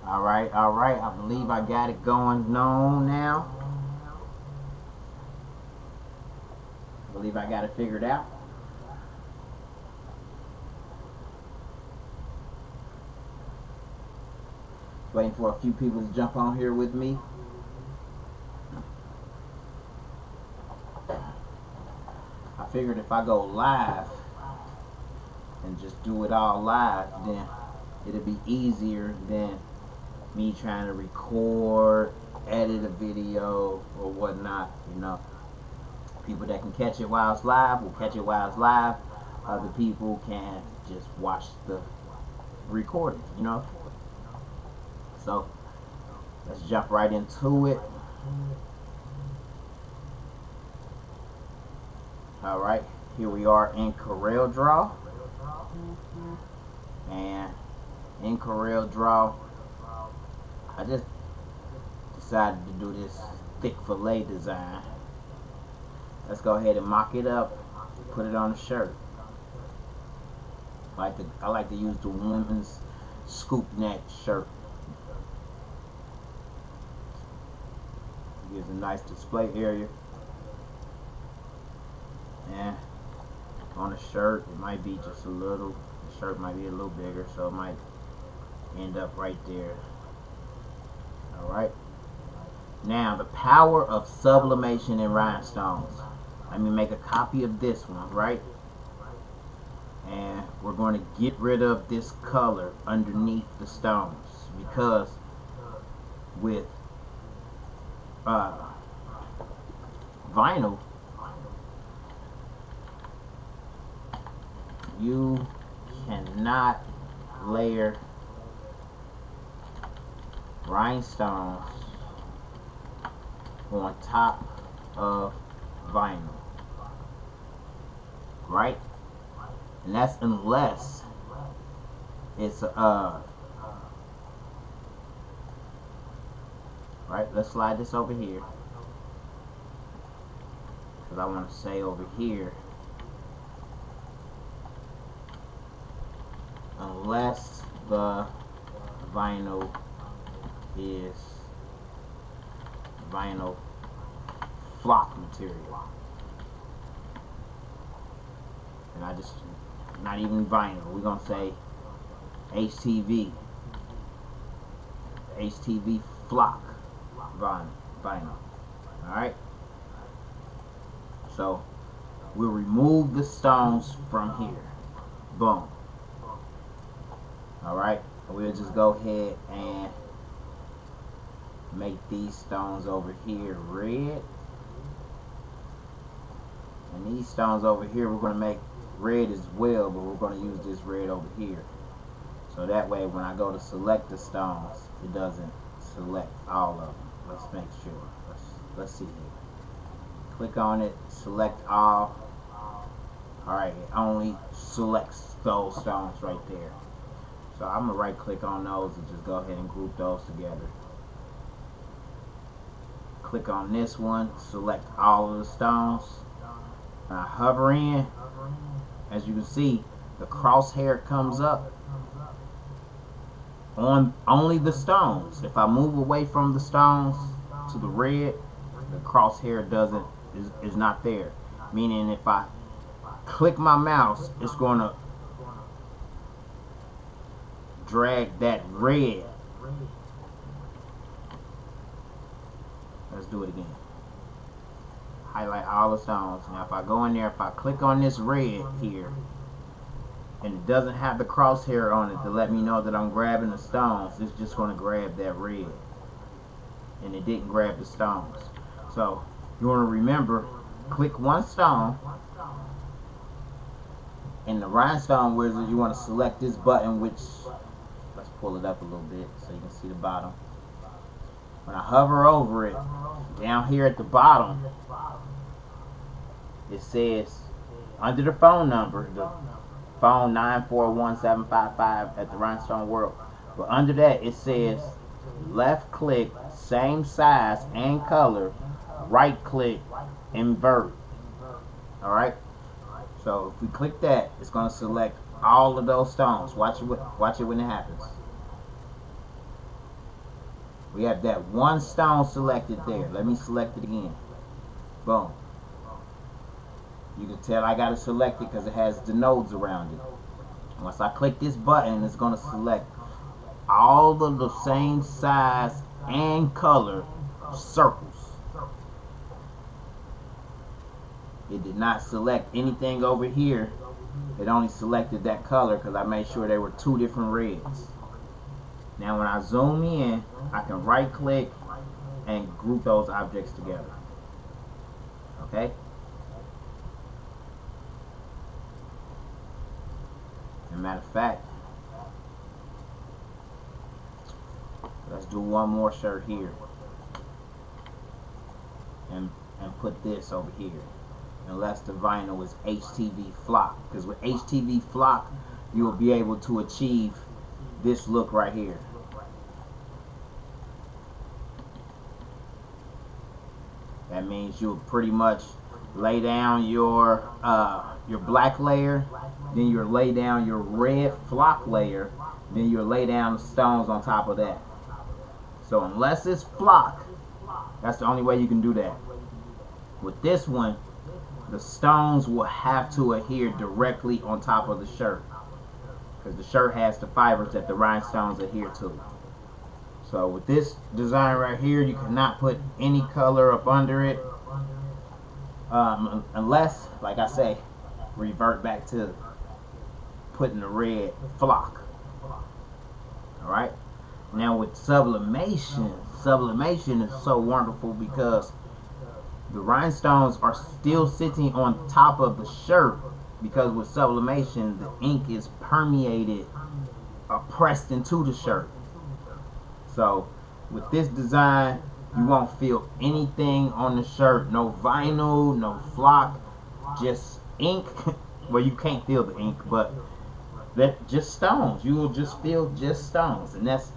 Alright, I believe I got it going on now. I believe I got it figured out. Waiting for a few people to jump on here with me. I figured if I go live and just do it all live, then it'll be easier than me trying to record, edit a video or whatnot. You know, people that can catch it while it's live will catch it while it's live. Other people can just watch the recording, you know. So let's jump right into it. Alright, here we are in CorelDRAW. And in CorelDRAW, I just decided to do this thick fillet design. Let's go ahead and mock it up, put it on a shirt. I like to use the women's scoop neck shirt. Gives a nice display area. And on a shirt, it might be just a little, the shirt might be a little bigger, so it might end up right there. Alright. Now, the power of sublimation in rhinestones. Let me make a copy of this one, right? And we're going to get rid of this color underneath the stones, because with vinyl, you cannot layer rhinestones on top of vinyl, right? And that's unless it's right, let's slide this over here, because I want to say over here, unless the vinyl is vinyl flock material. And I just, not even vinyl, we're going to say HTV. HTV flock vinyl. Alright? So, we'll remove the stones from here. Boom. Alright? We'll just go ahead and make these stones over here red. And these stones over here we're going to make red as well, but we're going to use this red over here. So that way when I go to select the stones, it doesn't select all of them. Let's make sure. Let's see here. Click on it, select all. Alright, it only selects those stones right there. So I'm going to right click on those and just go ahead and group those together. Click on this one, select all of the stones. When I hover in, as you can see, the crosshair comes up on only the stones. If I move away from the stones to the red, the crosshair is not there. Meaning if I click my mouse, it's going to drag that red. Let's do it again. Highlight all the stones. Now if I go in there, if I click on this red here, and it doesn't have the crosshair on it to let me know that I'm grabbing the stones, it's just going to grab that red. And it didn't grab the stones. So you want to remember, click one stone. In the Rhinestone wizard, you want to select this button, which, let's pull it up a little bit so you can see the bottom. When I hover over it, down here at the bottom, it says, under the phone number, the phone 941-755 at the Rhinestone World. But under that, it says, left click, same size and color, right click, invert. Alright? So if we click that, it's going to select all of those stones. Watch it when it happens. We have that one stone selected there. Let me select it again. Boom. You can tell I got to select it because it has the nodes around it. Once I click this button, it's going to select all of the same size and color circles. It did not select anything over here. It only selected that color because I made sure there were two different reds. Now when I zoom in, I can right click and group those objects together. Okay? As a matter of fact, let's do one more shirt here. And put this over here. Unless the vinyl is HTV Flock. Because with HTV Flock, you will be able to achieve this look right here. That means you'll pretty much lay down your black layer, then you'll lay down your red flock layer, then you'll lay down the stones on top of that. So unless it's flock, that's the only way you can do that. With this one, the stones will have to adhere directly on top of the shirt, because the shirt has the fibers that the rhinestones adhere to. So with this design right here, you cannot put any color up under it, unless, like I say, revert back to putting the red flock. Alright, now with sublimation is so wonderful because the rhinestones are still sitting on top of the shirt, because with sublimation the ink is permeated or pressed into the shirt. So with this design, you won't feel anything on the shirt. No vinyl, no flock, just ink. Well, you can't feel the ink, but that just stones. You will just feel just stones, and that's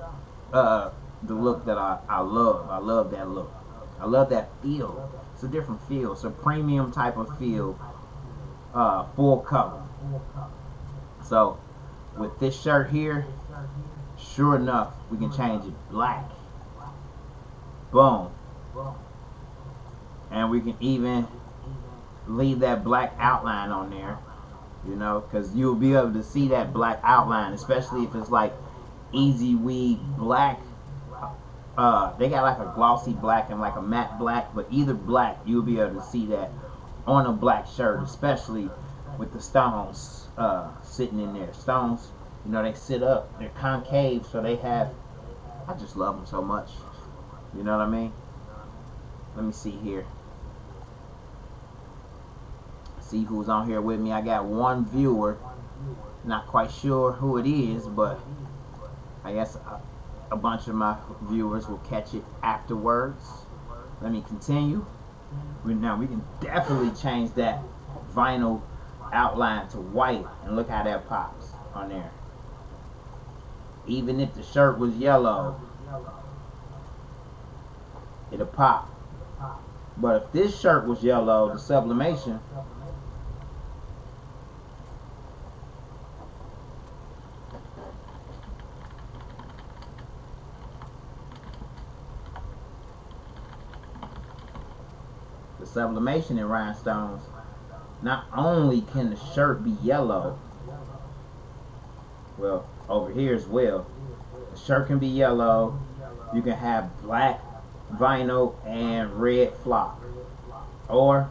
the look that I love. I love that look. I love that feel. It's a different feel. It's a premium type of feel, full color. So with this shirt here, sure enough, we can change it black. Boom. And we can even leave that black outline on there, you know, because you'll be able to see that black outline, especially if it's like easy weed black. They got like a glossy black and like a matte black, but either black, you'll be able to see that on a black shirt, especially with the stones sitting in there. Stones, you know, they sit up, they're concave, so they have, I just love them so much. You know what I mean? Let me see here. See who's on here with me. I got one viewer. Not quite sure who it is, but I guess a bunch of my viewers will catch it afterwards. Let me continue. Now we can definitely change that vinyl outline to white, and look how that pops on there. Even if the shirt was yellow, it'll pop. But if this shirt was yellow, the sublimation, in rhinestones, not only can the shirt be yellow, well, over here as well, the shirt can be yellow. You can have black vinyl and red flock, or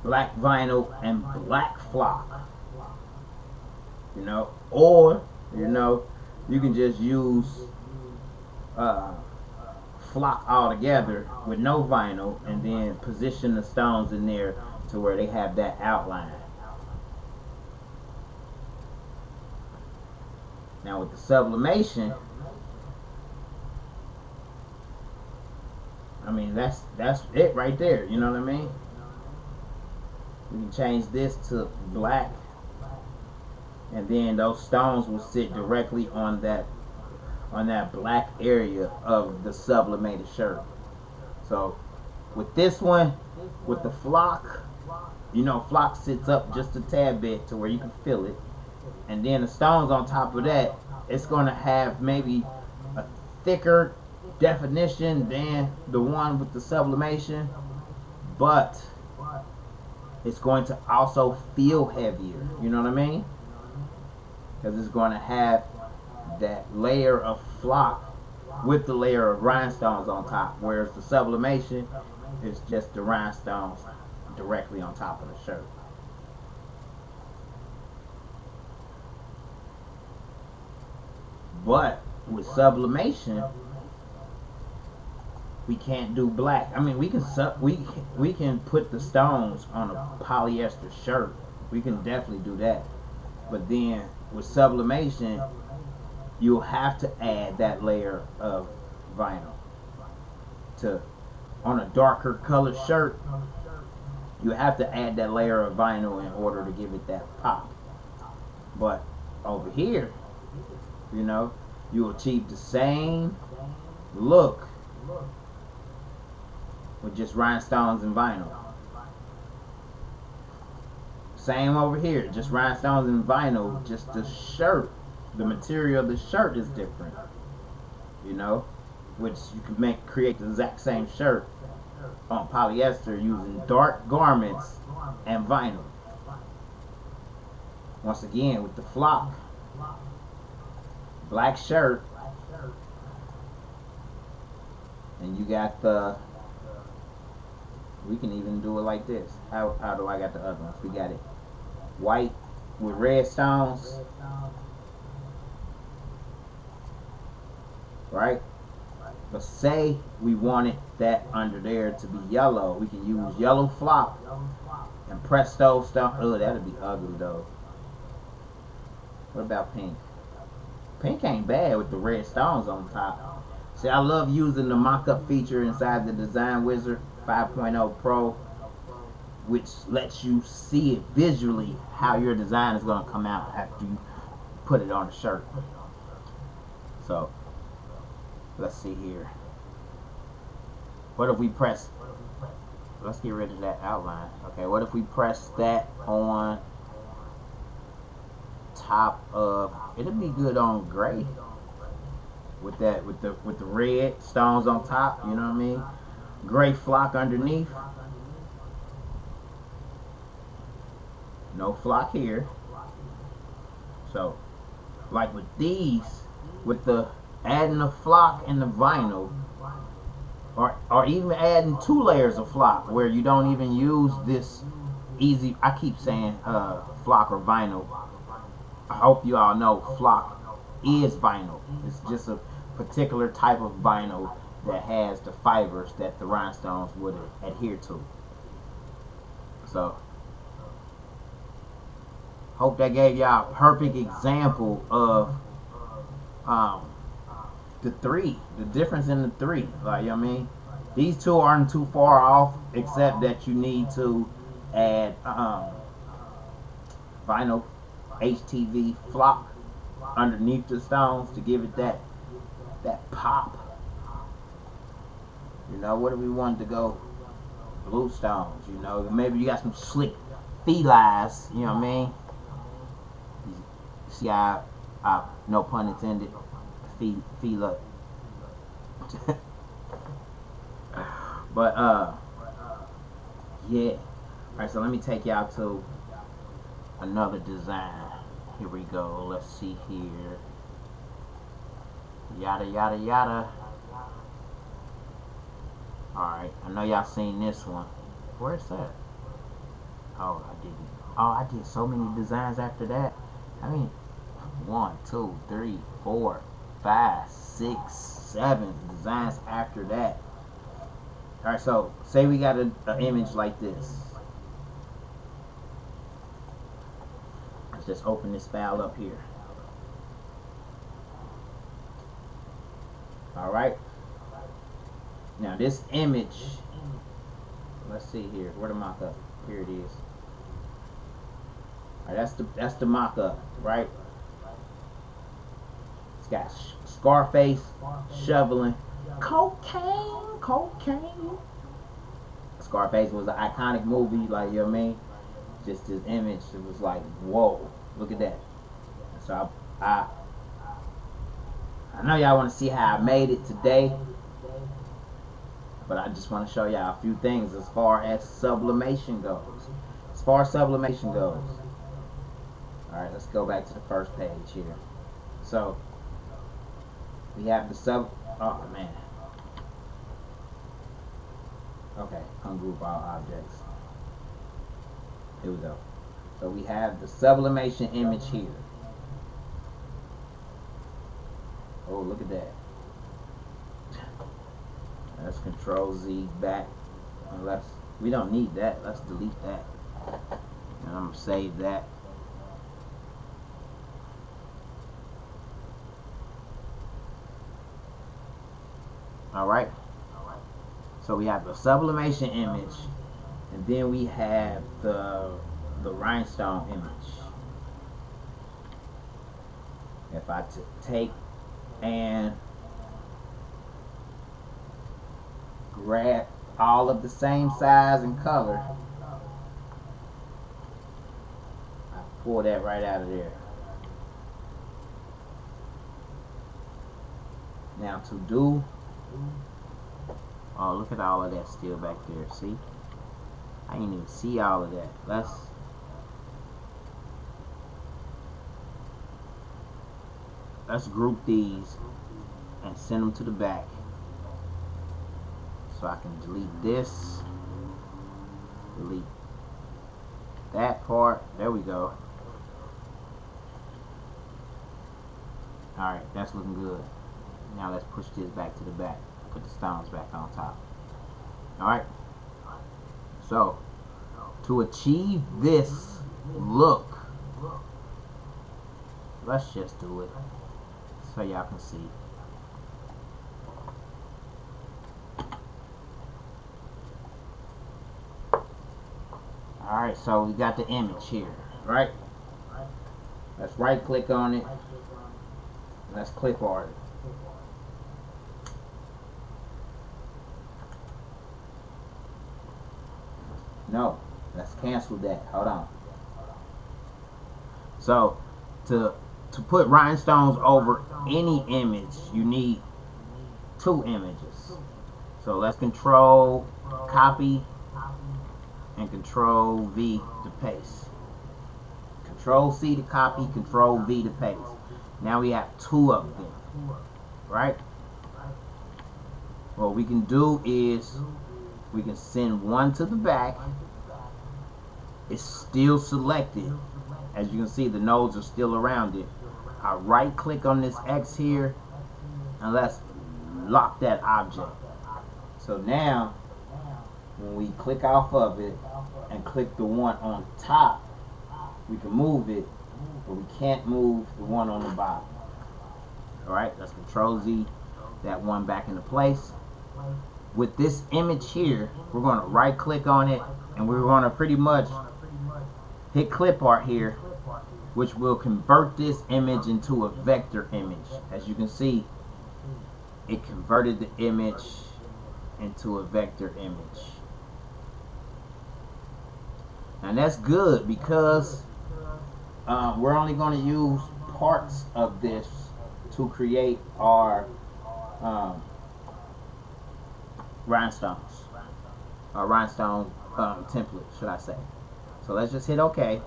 black vinyl and black flock, you know, or, you know, you can just use flock all together with no vinyl, and then position the stones in there to where they have that outline. Now with the sublimation, I mean, that's it right there, you know what I mean? We can change this to black, and then those stones will sit directly on that black area of the sublimated shirt. So with this one, with the flock, you know, flock sits up just a tad bit to where you can feel it, and then the stones on top of that, it's going to have maybe thicker definition than the one with the sublimation, but it's going to also feel heavier, you know what I mean? Because it's going to have that layer of flock with the layer of rhinestones on top, whereas the sublimation is just the rhinestones directly on top of the shirt. But with sublimation, we can't do black. I mean, we can put the stones on a polyester shirt. We can definitely do that. But then with sublimation, you'll have to add that layer of vinyl. On a darker color shirt, you have to add that layer of vinyl in order to give it that pop. But over here, you know, you achieve the same look with just rhinestones and vinyl. Same over here, just rhinestones and vinyl. Just the shirt, the material of the shirt is different, you know, which you can create the exact same shirt on polyester using dark garments and vinyl. Once again, with the flock, black shirt, and you got the, we can even do it like this. How do I got the other ones? We got it white with red stones, right? But say we wanted that under there to be yellow, we can use yellow flock and press those stones. Oh, that'd be ugly though. What about pink? Pink ain't bad with the red stones on top. See, I love using the mock-up feature inside the Design Wizard 5.0 Pro, which lets you see it visually how your design is going to come out after you put it on the shirt. So, let's see here. What if we press, let's get rid of that outline. Okay, what if we press that on top of, it'll be good on gray with that, with the red stones on top, you know what I mean? Gray flock underneath. No flock here. So, like with these, with the adding the flock and the vinyl, or even adding 2 layers of flock where you don't even use this easy, I keep saying flock or vinyl. I hope you all know flock is vinyl. It's just a particular type of vinyl that has the fibers that the rhinestones would adhere to. So, hope that gave y'all a perfect example of the difference in the 3. Like, you know what I mean? These 2 aren't too far off, except that you need to add vinyl HTV flock underneath the stones to give it that pop. You know, what if we wanted to go blue stones? You know, maybe you got some slick felines, you know what I mean? See how no pun intended, fila. But yeah. Alright, so let me take y'all to another design. Here we go. Let's see here. Yada yada yada. Alright, I know y'all seen this one. Where's that? Oh, I didn't. Oh, I did so many designs after that. I mean, 1, 2, 3, 4, 5, 6, 7 designs after that. Alright, so say we got an image like this. Let's just open this file up here. Alright. Now this image, let's see here. Where the mock-up? Here it is. Alright, that's the mock-up, right? It's got Scarface shoveling cocaine. Scarface was an iconic movie, like, you know what I mean? Just this image, it was like, whoa, look at that. So I I know y'all want to see how I made it today, but I just want to show y'all a few things as far as sublimation goes. Alright, let's go back to the first page here. So, we have the oh man. Okay, ungroup all objects. Here we go. So we have the sublimation image here. Oh, look at that. Let's Control Z back. Unless we don't need that. Let's delete that. And I'm gonna save that. Alright. So we have the sublimation image, and then we have the rhinestone image. If I take and grab all of the same size and color, I pull that right out of there. Now to do, oh, look at all of that still back there. See? I didn't even see all of that. Let's group these and send them to the back. So I can delete this. Delete that part. There we go. Alright, that's looking good. Now let's push this back to the back. Put the stones back on top. Alright. So, to achieve this look, let's just do it so y'all can see. Alright, so we got the image here, right? Let's right click on it. Let's clip art it. No, let's cancel that. Hold on. So, to put rhinestones over any image, you need two images. So let's Control copy and Control V to paste. Control C to copy, Control V to paste. Now we have two of them, right? What we can do is we can send one to the back. It's still selected. As you can see, the nodes are still around it. I right click on this X here and let's lock that object. So now when we click off of it and click the one on top, we can move it, but we can't move the one on the bottom. Alright, let's Control Z that one back into place. With this image here, we're going to right click on it and we're going to pretty much hit clip art here, which will convert this image into a vector image. As you can see, it converted the image into a vector image. And that's good because we're only going to use parts of this to create our rhinestones, or rhinestone template, should I say. So let's just hit OK.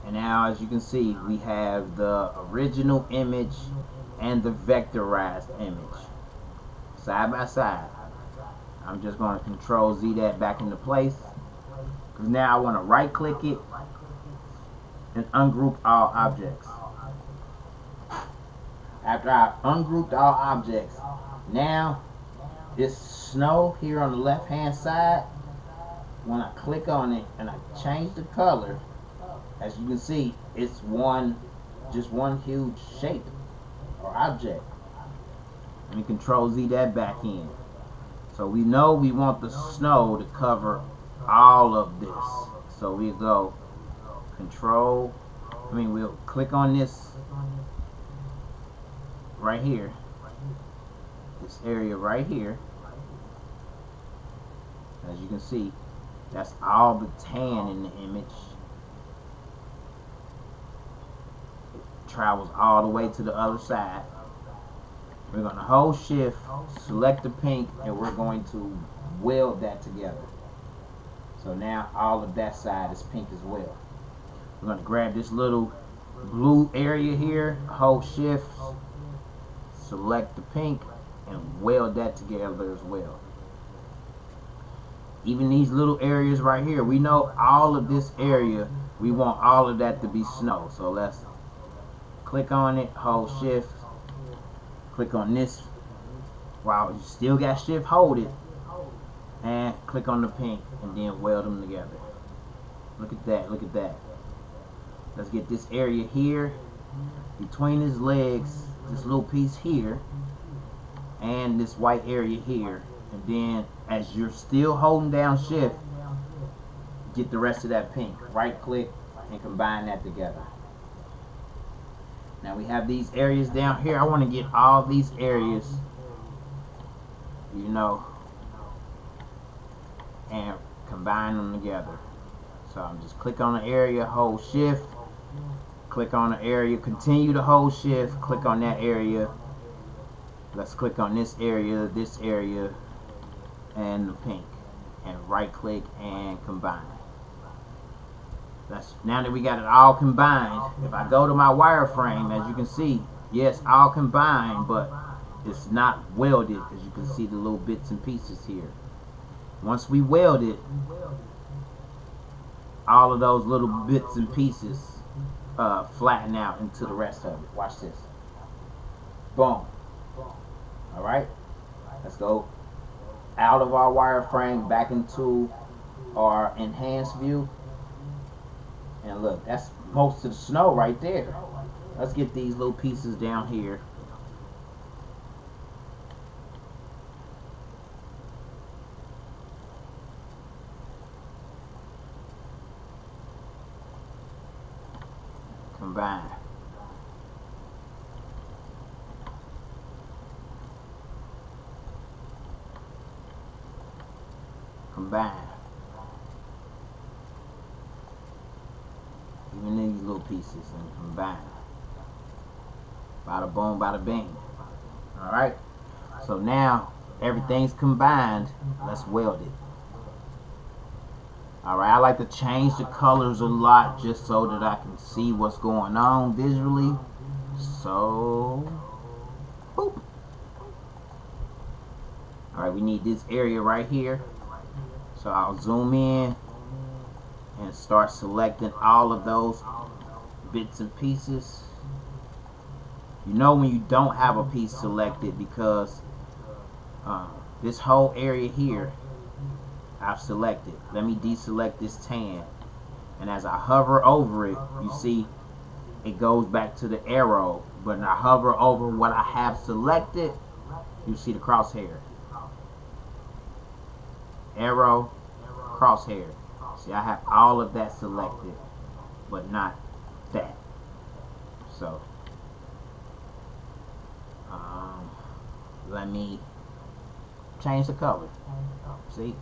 And now, as you can see, we have the original image and the vectorized image side by side. I'm just going to Control Z that back into place, because now I want to right click it and ungroup all objects. After I ungrouped all objects, now this snow here on the left hand side, when I click on it and I change the color, as you can see, it's just one huge shape or object. Let me Control Z that back in. So we know we want the snow to cover all of this. So we go we'll click on this right here, this area right here. As you can see, that's all the tan in the image. travels all the way to the other side. We're going to hold shift, select the pink, and we're going to weld that together. So now all of that side is pink as well. We're going to grab this little blue area here, hold shift, select the pink, and weld that together as well. Even these little areas right here, we know all of this area, we want all of that to be snow. So let's click on it, hold shift, click on this. Wow, you still got shift, hold it, and click on the pink, and then weld them together. Look at that, look at that. Let's get this area here, between his legs, this little piece here, and this white area here. And then, as you're still holding down shift, get the rest of that pink. Right click and combine that together. Now we have these areas down here. I want to get all these areas, you know, and combine them together. So I'm just click on the area, hold shift, click on the area, continue to hold shift, click on that area. Let's click on this area, and the pink, and right click and combine. That's now that we got it all combined. If I go to my wireframe, as you can see, yes, all combined, but it's not welded, as you can see the little bits and pieces here. Once we weld it, all of those little bits and pieces flatten out into the rest of it. Watch this. Boom. Alright, let's go out of our wireframe back into our enhanced view. And look, that's most of the snow right there. Let's get these little pieces down here. Combine. Combine. Even these little pieces and combine. Bada boom, bada bing. Alright. So now everything's combined. Let's weld it. Alright, I like to change the colors a lot just so that I can see what's going on visually. So boop. Alright, we need this area right here. So I'll zoom in and start selecting all of those bits and pieces. You know when you don't have a piece selected because this whole area here I've selected. Let me deselect this tan, and as I hover over it, you see it goes back to the arrow. But when I hover over what I have selected, you see the crosshair. Arrow, crosshair. See, I have all of that selected, but not that. So let me change the color. See,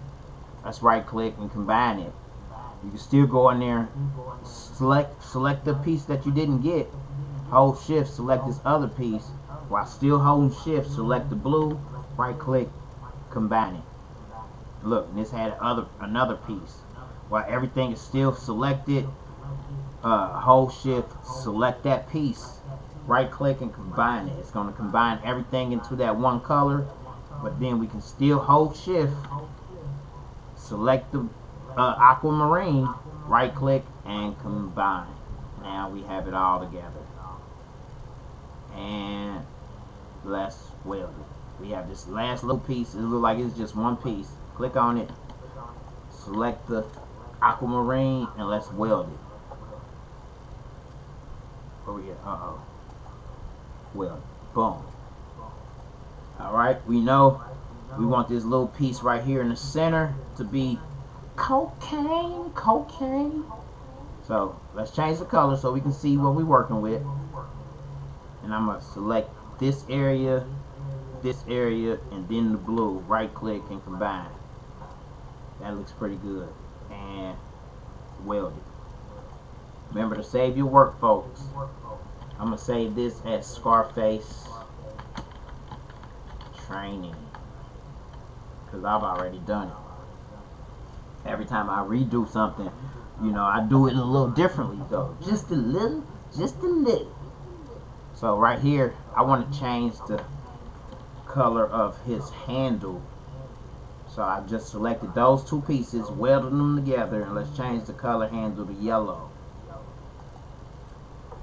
let's right click and combine it. You can still go in there, select the piece that you didn't get, hold shift, select this other piece, while still holding shift, select the blue, right click, combine it. Look, this had another piece. While everything is still selected, hold shift, select that piece, right click and combine it. It's going to combine everything into that one color, but then we can still hold shift, select the aquamarine, right click and combine. Now we have it all together. And let's weld it. We have this last little piece. It looks like it's just one piece. Click on it, select the aquamarine, and let's weld it. Oh yeah, weld. Boom. Alright, we know we want this little piece right here in the center to be cocaine. So let's change the color so we can see what we're working with. And I'm going to select this area, and then the blue. Right click and combine. That looks pretty good. And weld it. Remember to save your work, folks. I'm gonna save this as Scarface training, because I've already done it. Every time I redo something, you know, I do it a little differently though. Just a little. So right here, I want to change the color of his handle. So I just selected those two pieces, welded them together, and let's change the color handle to yellow.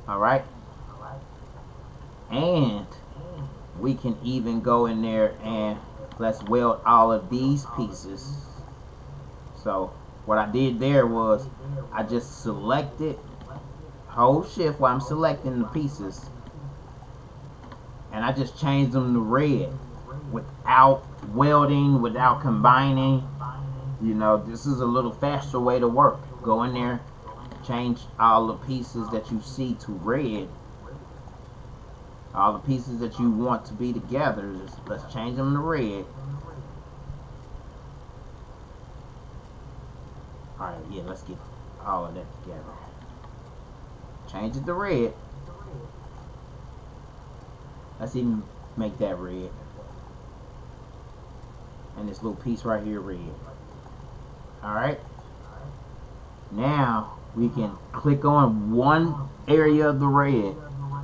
Alright? And we can even go in there and let's weld all of these pieces. So what I did there was I just selected, hold shift while I'm selecting the pieces, and I just changed them to red without welding, without combining. You know, this is a little faster way to work. Go in there, change all the pieces that you see to red. All the pieces that you want to be together, just let's change them to red. Alright, yeah, let's get all of that together. Change it to red. Let's even make that red. And this little piece right here red. Alright. Now we can click on one area of the red.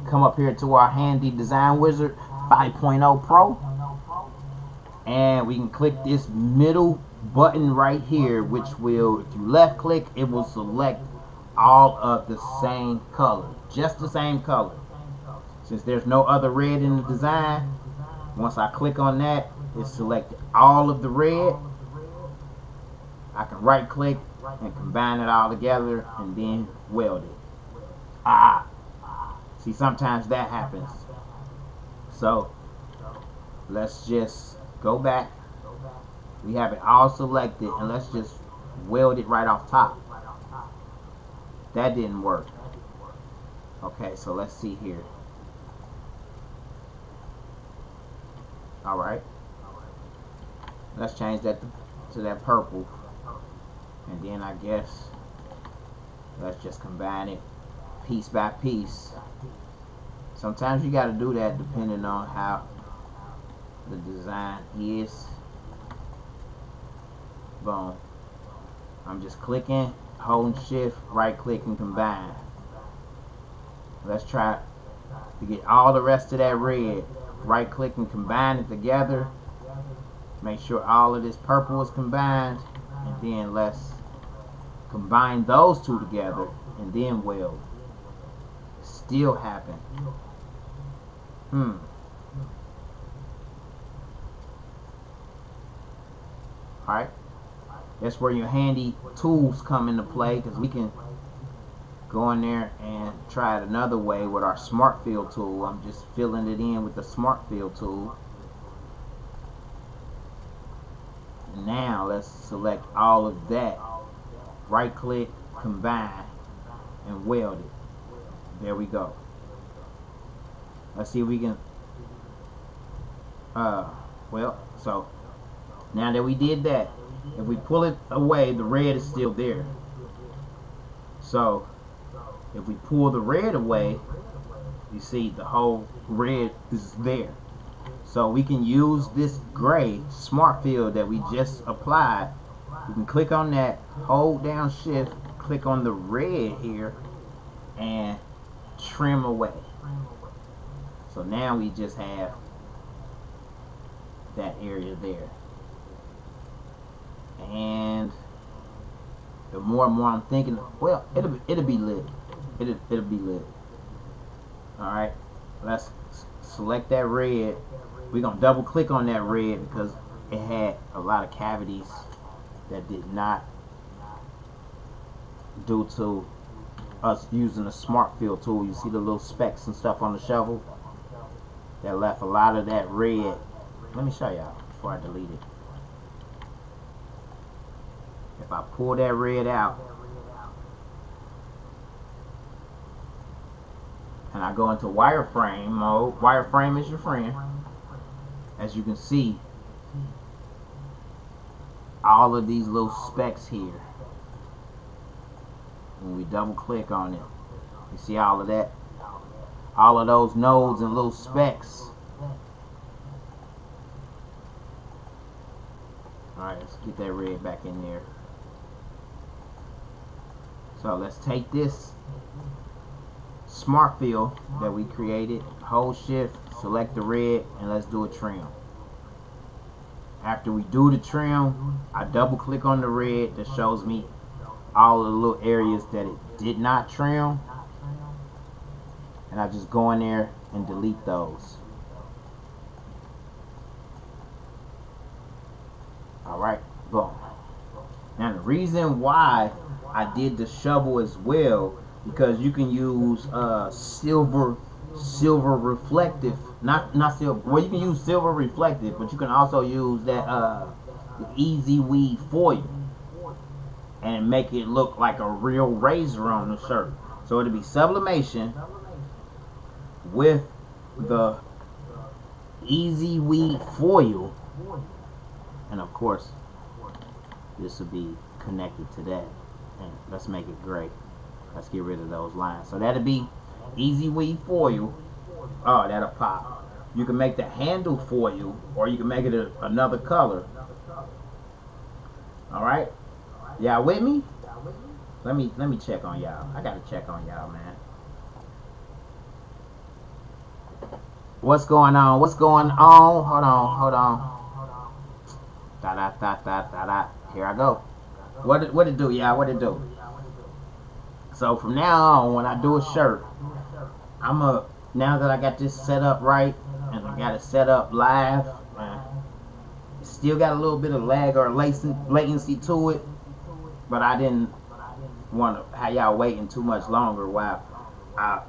Come up here to our handy design wizard 5.0 Pro. And we can click this middle button right here, which will, if you left click, it will select all of the same color. Just the same color. Since there's no other red in the design, once I click on that, it selected all of the red. I can right click and combine it all together and then weld it. See, sometimes that happens. So let's just go back. We have it all selected, and let's just weld it right off top. That didn't work. Okay, so let's see here. Alright, let's change that to that purple, and then I guess let's just combine it piece by piece. Sometimes you got to do that depending on how the design is. Boom. I'm just clicking, holding shift, right click, and combine. Let's try to get all the rest of that red. Right click and combine it together. Make sure all of this purple is combined, and then let's combine those two together and then weld. Still happen. Alright, that's where your handy tools come into play, because we can go in there and try it another way with our Smart Fill tool. I'm just filling it in with the Smart Fill tool. Now let's select all of that, right click, combine, and weld it. There we go. Let's see if we can well, so now that we did that, if we pull it away, the red is still there. So if we pull the red away, you see the whole red is there. So we can use this gray Smart Fill that we just applied. We can click on that, hold down shift, click on the red here, and trim away. So now we just have that area there. And the more and more I'm thinking, well, it'll be lit. It'll be lit. Alright, let's select that red. We're gonna double click on that red because it had a lot of cavities that did not, due to us using the Smart Fill tool. You see the little specks and stuff on the shovel that left a lot of that red. Let me show y'all before I delete it. If I pull that red out and I go into wireframe mode, wireframe is your friend. As you can see, all of these little specks here, when we double click on it, you see all of that. all of those nodes and little specks. Alright, let's get that red back in there. So let's take this smart fill that we created, hold shift, select the red, and let's do a trim. After we do the trim, I double click on the red that shows me all the little areas that it did not trim, and I just go in there and delete those. Alright, boom. Now the reason why I did the shovel as well, because you can use silver reflective, not silver, well, you can use silver reflective, but you can also use that the Easy Weed foil and make it look like a real razor on the shirt. So it'll be sublimation with the Easy Weed foil, and of course this will be connected to that. And let's make it gray. Let's get rid of those lines. So that'll be Easy Weed foil. Oh, that'll pop. You can make the handle foil, or you can make it another color. All right, y'all with me? Let me check on y'all. I gotta check on y'all, man. What's going on? What's going on? Hold on. Da. Here I go. What it do, y'all? What it do? So from now on, when I do a shirt, now that I got this set up right, and I got it set up live, still got a little bit of lag or latency to it, but I didn't want to have y'all waiting too much longer while I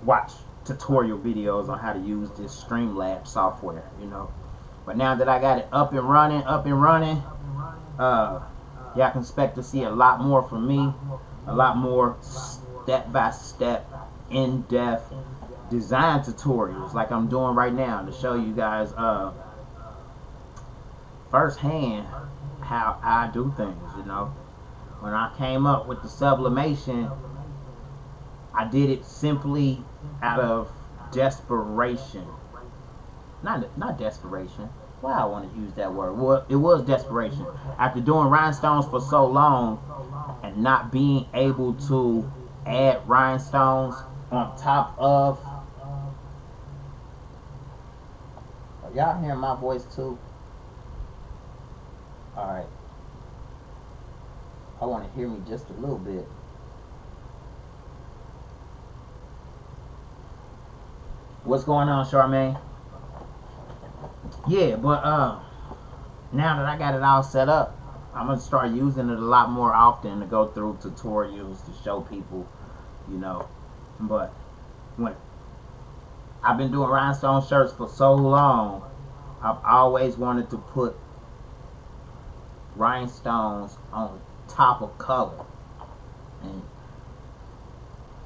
watch tutorial videos on how to use this Streamlabs software, you know. But now that I got it up and running, y'all can expect to see a lot more from me, a lot more step-by-step, in-depth design tutorials like I'm doing right now to show you guys firsthand how I do things, you know. When I came up with the sublimation, I did it simply out of desperation. Not desperation. Why I want to use that word? Well, it was desperation. After doing rhinestones for so long and not being able to add rhinestones on top of. Are y'all hearing my voice too? Alright. I want to hear me just a little bit. What's going on, Charmaine? Yeah, but now that I got it all set up, I'm gonna start using it a lot more often to go through tutorials to show people, you know. But when I've been doing rhinestone shirts for so long, I've always wanted to put rhinestones on top of color, and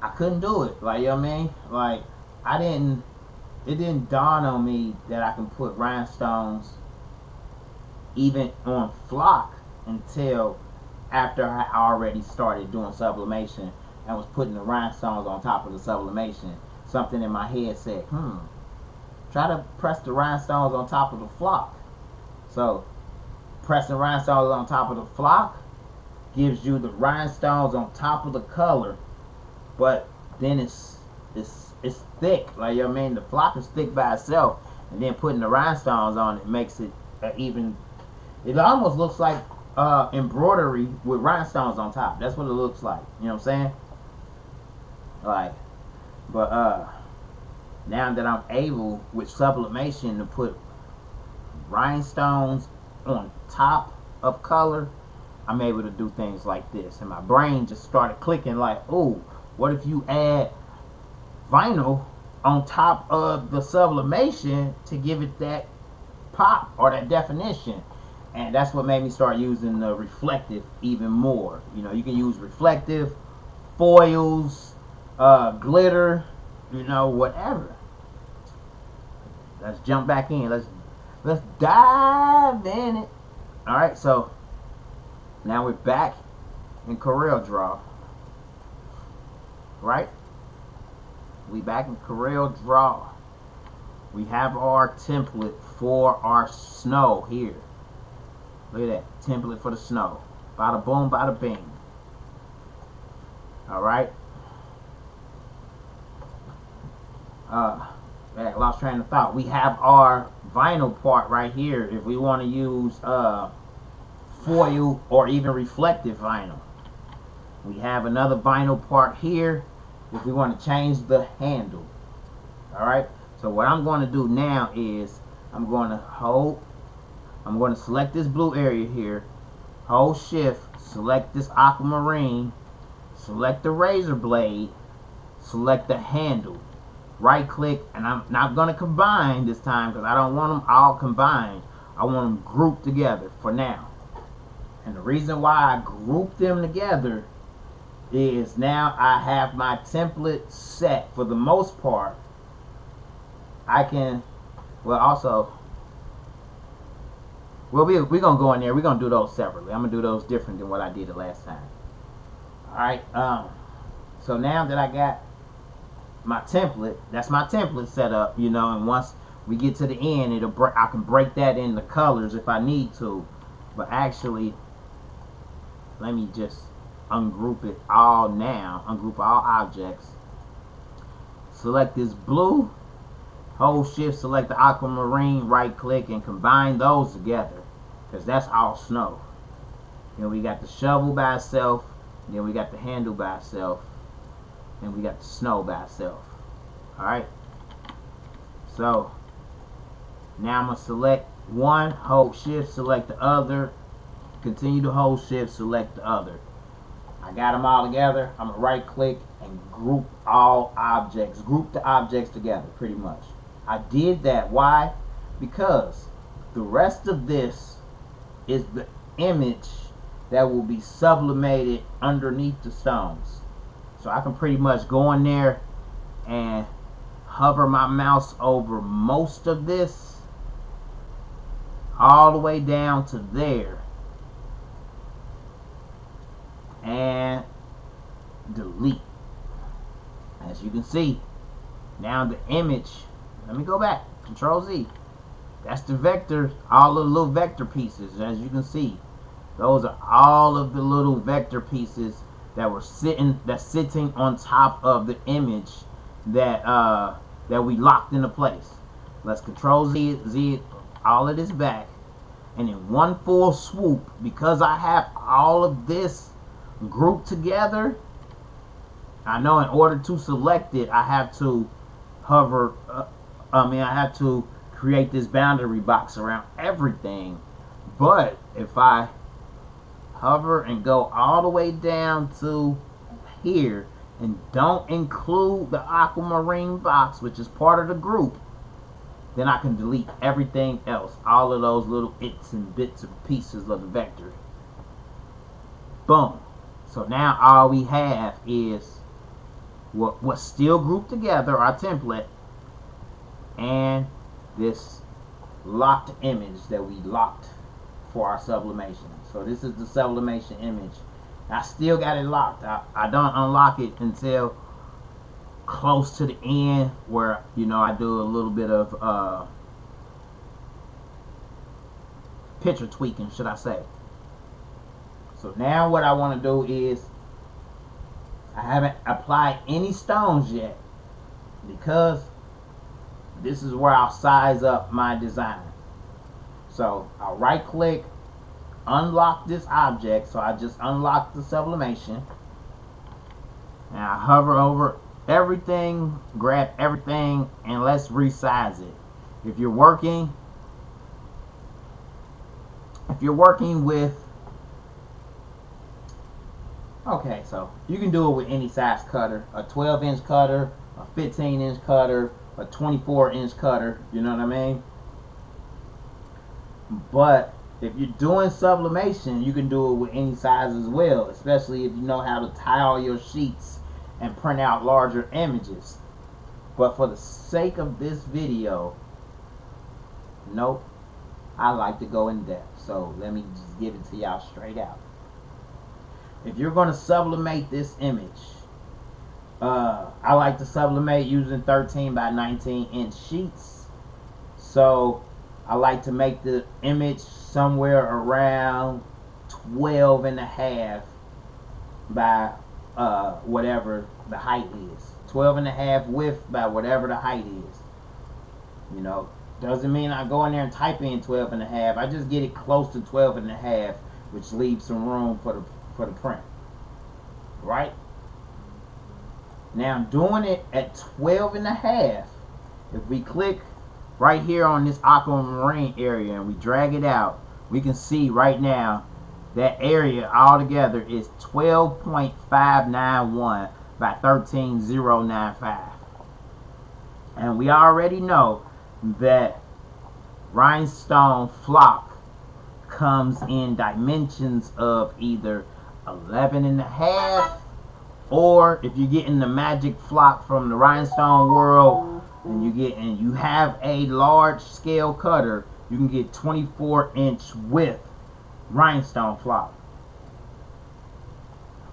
I couldn't do it. Like, you know what I mean? Like, it didn't dawn on me that I can put rhinestones even on flock until after I already started doing sublimation and was putting the rhinestones on top of the sublimation. Something in my head said, try to press the rhinestones on top of the flock. So pressing rhinestones on top of the flock gives you the rhinestones on top of the color, but then it's thick. Like, you know what I mean? The flock is thick by itself, and then putting the rhinestones on it makes it even. It almost looks like embroidery with rhinestones on top. That's what it looks like. You know what I'm saying? Like, but now that I'm able with sublimation to put rhinestones on top of color, I'm able to do things like this, and my brain just started clicking like, oh, what if you add vinyl on top of the sublimation to give it that pop or that definition? And that's what made me start using the reflective even more. You know, you can use reflective, foils, glitter, you know, whatever. Let's jump back in. Let's dive in it. All right, so now we're back in CorelDRAW, right? We back in CorelDRAW. We have our template for our snow here. Look at that template for the snow. Bada boom, bada bing. All right. I lost train of thought. We have our vinyl part right here. If we want to use foil or even reflective vinyl, we have another vinyl part here. If we want to change the handle, all right. So what I'm going to do now is I'm going to select this blue area here, hold shift, select this aquamarine, select the razor blade, select the handle, right click, and I'm not going to combine this time because I don't want them all combined. I want them grouped together for now. And the reason why I group them together is now I have my template set for the most part. I can, well, also, well, we're going to go in there. We're going to do those separately. I'm going to do those different than what I did the last time. Alright, so now that I got my template, that's my template set up, you know, and once we get to the end, I can break that into colors if I need to. But actually, let me just ungroup it all now. Ungroup all objects. Select this blue, hold shift, select the aquamarine, right click, and combine those together, because that's all snow. Then we got the shovel by itself, then we got the handle by itself, and we got the snow by itself. Alright, so now I'm going to select one, hold shift, select the other, continue to hold shift, select the other. I got them all together. I'm going to right click and group all objects, group the objects together pretty much. I did that. Why? Because the rest of this is the image that will be sublimated underneath the stones. So I can pretty much go in there and hover my mouse over most of this all the way down to there and delete. As you can see, now the image, let me go back, Control Z, that's the vector, all the little vector pieces. As you can see, those are all of the little vector pieces that were sitting on top of the image that that we locked into place. Let's Control Z all of this back, and in one full swoop, because I have all of this grouped together, I know in order to select it, I have to hover. I have to create this boundary box around everything. But if I hover and go all the way down to here and don't include the aquamarine box, which is part of the group, then I can delete everything else, all of those little its and bits and pieces of the vector. Boom. So now all we have is what's still grouped together, our template, and this locked image that we locked for our sublimation. So this is the sublimation image. I still got it locked. I don't unlock it until close to the end, where, you know, I do a little bit of picture tweaking, should I say. So now what I want to do is, I haven't applied any stones yet, because this is where I'll size up my design. So I'll right click, unlock this object. So I just unlock the sublimation, and I hover over everything, grab everything, and let's resize it. If you're working with, okay, so you can do it with any size cutter, a 12-inch cutter, a 15-inch cutter, a 24-inch cutter, you know what I mean? But if you're doing sublimation, you can do it with any size as well, especially if you know how to tile your sheets and print out larger images. But for the sake of this video, nope, I like to go in depth. So let me just give it to y'all straight out. If you're going to sublimate this image, I like to sublimate using 13 by 19 inch sheets. So I like to make the image somewhere around 12 and a half by whatever the height is. 12 and a half width by whatever the height is. You know, doesn't mean I go in there and type in 12 and a half. I just get it close to 12 and a half, which leaves some room for the print. Right? Now I'm doing it at 12 and a half. If we click right here on this aquamarine area and we drag it out, we can see right now that area altogether is 12.591 by 13095. And we already know that Rhinestone Flock comes in dimensions of either 11 and a half, or if you're getting the magic flock from the Rhinestone world and you have a large scale cutter, you can get 24-inch width Rhinestone flock.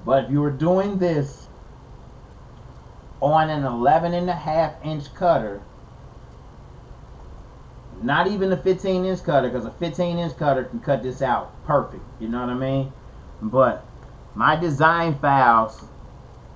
But if you were doing this on an 11 and a half inch cutter, not even a 15-inch cutter, because a 15-inch cutter can cut this out perfect, you know what I mean? But my design files,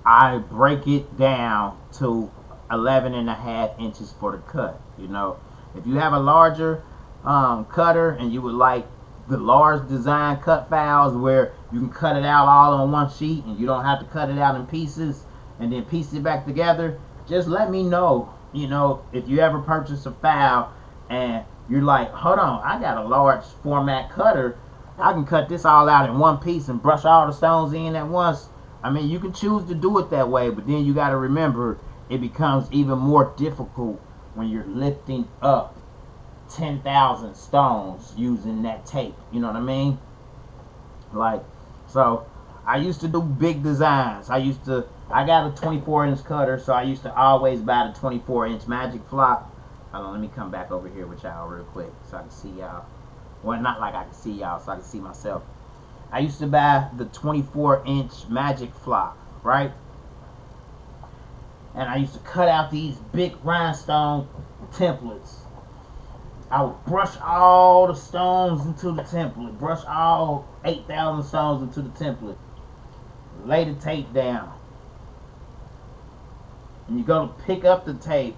I break it down to 11 and a half inches for the cut. You know, if you have a larger cutter and you would like the large design cut files where you can cut it out all on one sheet and you don't have to cut it out in pieces and then piece it back together, just let me know. You know, if you ever purchase a file and you're like, hold on, I got a large format cutter, I can cut this all out in one piece and brush all the stones in at once. I mean, you can choose to do it that way, but then you got to remember it becomes even more difficult when you're lifting up 10,000 stones using that tape. You know what I mean? Like, so I used to do big designs. I got a 24-inch cutter, so I used to always buy the 24-inch magic flock. Hold on, let me come back over here with y'all real quick so I can see y'all. Well, not like I can see y'all, so I can see myself. I used to buy the 24-inch magic flock, right? And I used to cut out these big rhinestone templates. I would brush all the stones into the template. Brush all 8,000 stones into the template. Lay the tape down. And you go to pick up the tape.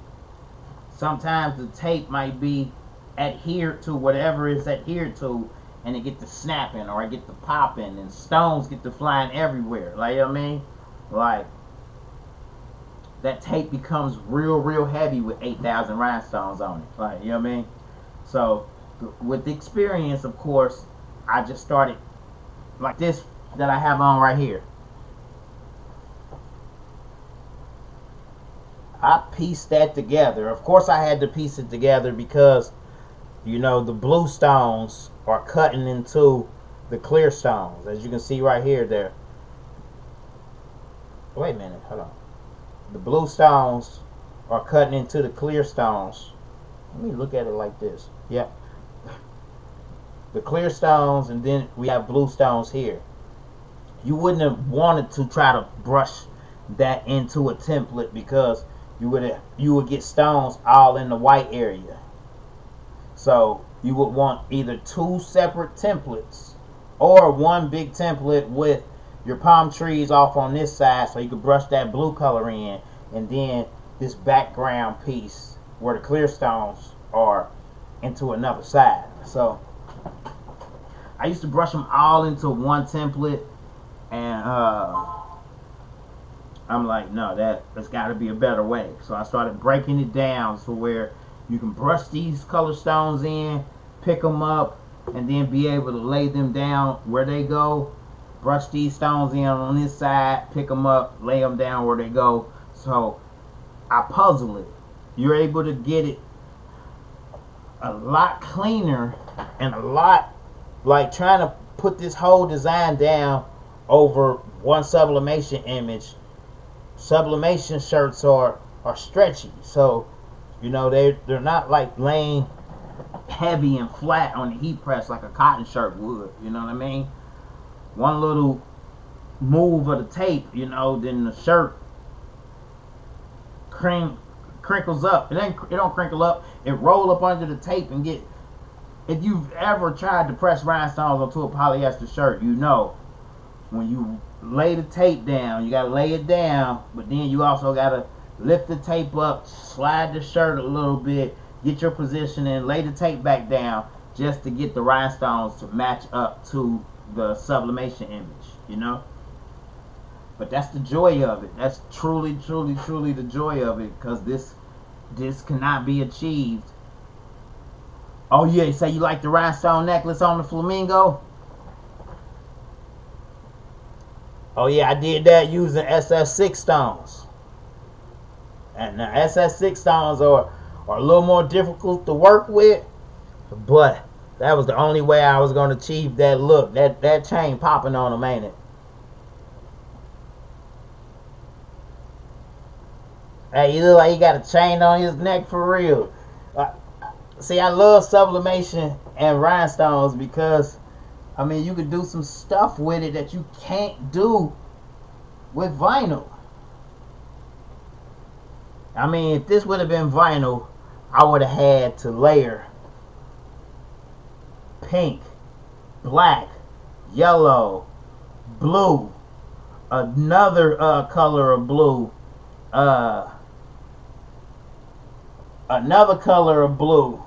Sometimes the tape might be adhered to whatever it's adhered to, and it get to snapping or it get to popping and stones get to flying everywhere. Like, you know what I mean? Like, that tape becomes real heavy with 8,000 rhinestones on it. Like, you know what I mean? So with the experience, of course, I just started like this that I have on right here. I pieced that together. Of course I had to piece it together because, you know, the blue stones are cutting into the clear stones, as you can see right here. There. Wait a minute, hold on. The blue stones are cutting into the clear stones. Let me look at it like this. Yep. The clear stones, and then we have blue stones here. You wouldn't have wanted to try to brush that into a template because you would get stones all in the white area. So you would want either two separate templates or one big template with your palm trees off on this side so you could brush that blue color in, and then this background piece where the clear stones are into another side. So I used to brush them all into one template, and I'm like, no, there's got to be a better way. So I started breaking it down so where you can brush these color stones in, pick them up, and then be able to lay them down where they go. Brush these stones in on this side, pick them up, lay them down where they go. So I puzzle it. You're able to get it a lot cleaner and a lot like trying to put this whole design down over one sublimation image. Sublimation shirts are stretchy, so you know they're not like laying heavy and flat on the heat press like a cotton shirt would. You know what I mean? One little move of the tape, you know, then the shirt crinkles up. It don't crinkle up. It roll up under the tape and get. If you've ever tried to press rhinestones onto a polyester shirt, you know when you lay the tape down, you gotta lay it down, but then you also gotta lift the tape up, slide the shirt a little bit, get your position in, lay the tape back down, just to get the rhinestones to match up to the sublimation image, you know. But that's the joy of it. That's truly the joy of it, because this cannot be achieved. Oh yeah, you say you like the rhinestone necklace on the flamingo? Oh yeah, I did that using SF6 stones. And the SF6 stones are a little more difficult to work with, but that was the only way I was going to achieve that look. That chain popping on them, ain't it? Hey, you look like he got a chain on his neck for real. See, I love sublimation and rhinestones because, I mean, you can do some stuff with it that you can't do with vinyl. I mean, if this would have been vinyl, I would have had to layer pink, black, yellow, blue, another color of blue, another color of blue.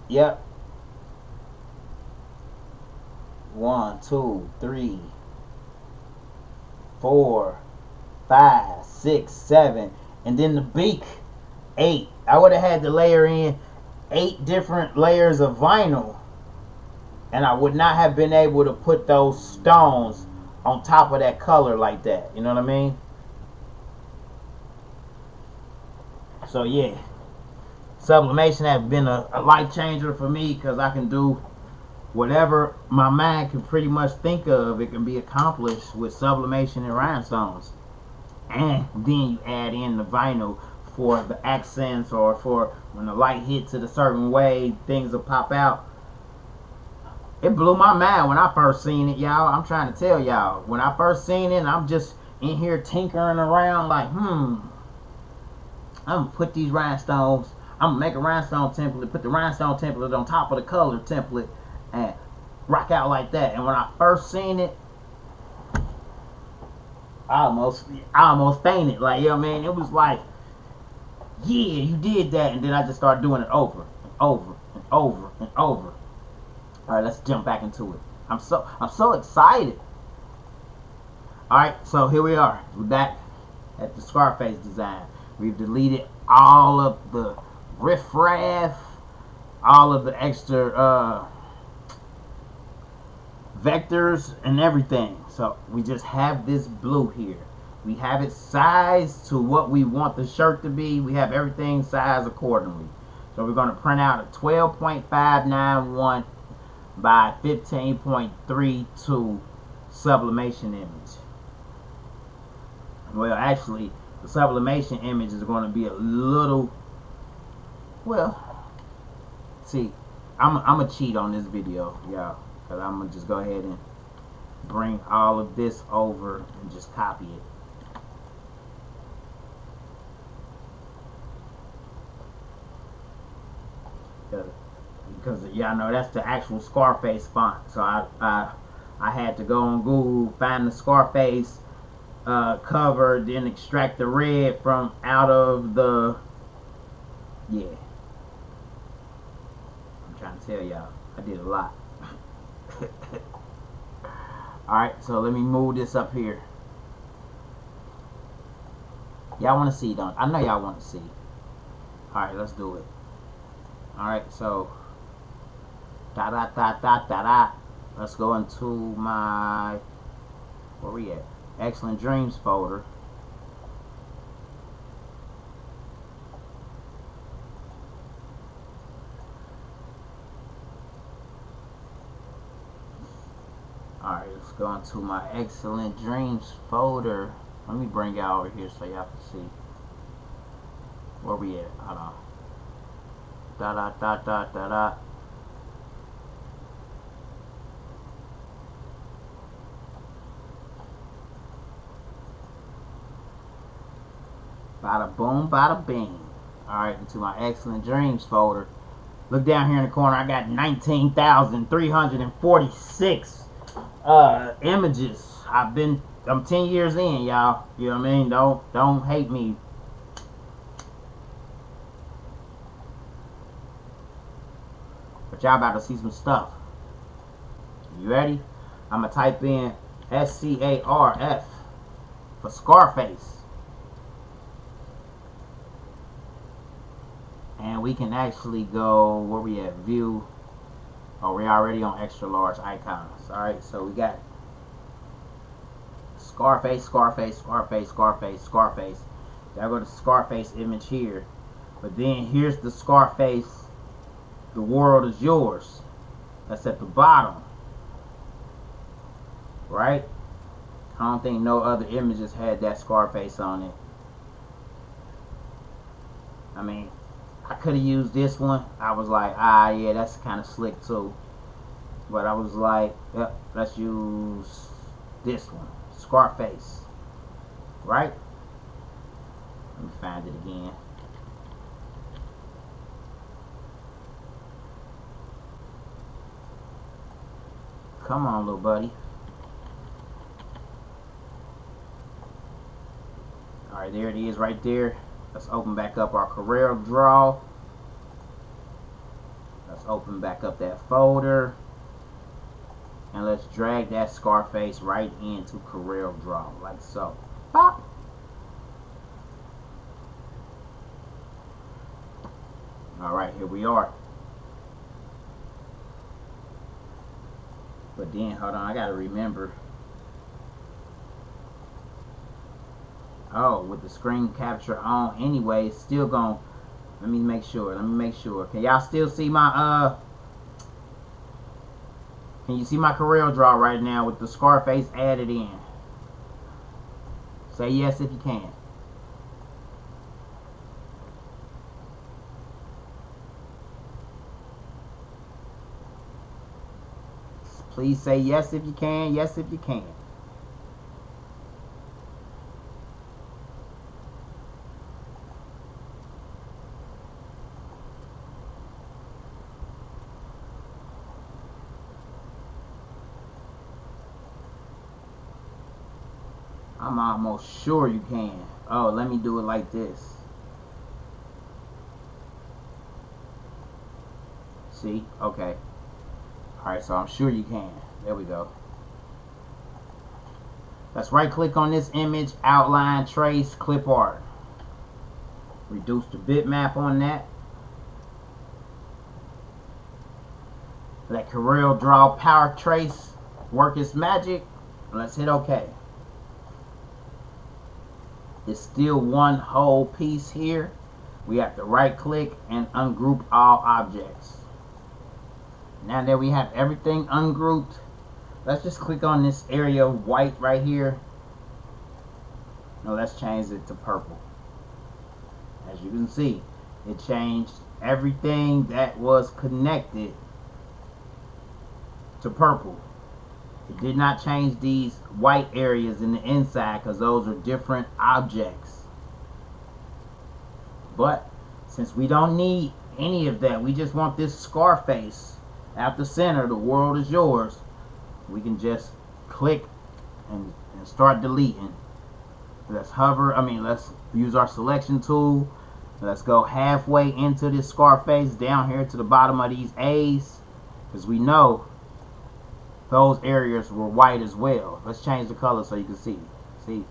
Yep. 1, 2, 3, 4, 5, 6, 7, and then the beak, 8. I would have had to layer in 8 different layers of vinyl, and I would not have been able to put those stones on top of that color like that. You know what I mean? So yeah, sublimation has been a life changer for me, because I can do whatever my mind can pretty much think of. It can be accomplished with sublimation and rhinestones. And then you add in the vinyl for the accents, or for when the light hits it a certain way, things will pop out. It blew my mind when I first seen it, y'all. I'm trying to tell y'all. When I first seen it, I'm just in here tinkering around like, I'm going to put these rhinestones, I'm going to make a rhinestone template, put the rhinestone template on top of the color template, and rock out like that. And when I first seen it, I almost fainted. Like, you know what I mean? It was like, yeah, you did that. And then I just started doing it over and over and over and over. Alright, let's jump back into it. I'm so excited. Alright, so here we are. We're back at the Scarface design. We've deleted all of the riffraff, all of the extra vectors and everything. So we just have this blue here. We have it sized to what we want the shirt to be. We have everything sized accordingly. So we're going to print out a 12.591 by 15.32 sublimation image. Well, actually, the sublimation image is going to be a little, well, see, I'm going to cheat on this video, y'all, because I'm going to just go ahead and bring all of this over and just copy it. Because y'all know that's the actual Scarface font. So I had to go on Google, find the Scarface cover, then extract the red from out of the, yeah. I'm trying to tell y'all, I did a lot. Alright, so let me move this up here. Y'all want to see, don't? I know y'all want to see. Alright, let's do it. Alright, so let's go into my, where we at? Xcellent Dreamz folder. Alright, let's go into my Xcellent Dreamz folder. Let me bring y'all over here so y'all can see where we at. Hold on. Bada boom, bada bing. Alright, into my Xcellent Dreamz folder. Look down here in the corner, I got 19,346 images. I'm 10 years in, y'all. You know what I mean? Don't hate me. But y'all about to see some stuff. You ready? I'm gonna type in SCARF for Scarface. And we can actually go, where we at, view. Oh, we're already on extra large icons. Alright, so we got Scarface, Scarface, Scarface, Scarface, Scarface. Gotta go to Scarface image here. But then here's the Scarface, The World Is Yours. That's at the bottom. Right? I don't think no other images had that Scarface on it. I mean, I could have used this one. I was like, yeah, that's kind of slick too. But I was like, yep, let's use this one, Scarface. Right? Let me find it again. Come on, little buddy. Alright, there it is right there. Let's open back up our CorelDRAW. Let's open back up that folder. And let's drag that Scarface right into CorelDRAW, like so. Pop! Alright, here we are. But then, hold on, I gotta remember. Oh, with the screen capture on anyway, it's still going. Let me make sure. Can y'all still see my can you see my CorelDRAW right now with the Scarface added in? Say yes if you can. Please say yes if you can, yes if you can. I'm almost sure you can. Oh, let me do it like this. See? Okay. Alright, so I'm sure you can. There we go. Let's right click on this image, outline, trace, clip art. Reduce the bitmap on that. Let CorelDRAW power trace work its magic. Let's hit OK. It's still one whole piece here. We have to right click and ungroup all objects. Now that we have everything ungrouped, let's just click on this area of white right here. Now let's change it to purple. As you can see, it changed everything that was connected to purple. It did not change these white areas in the inside because those are different objects. But since we don't need any of that, we just want this Scarface at the center, the world is yours, we can just click and start deleting. Let's hover, let's use our selection tool. Let's go halfway into this Scarface down here to the bottom of these A's, because we know those areas were white as well. Let's change the color so you can see. See?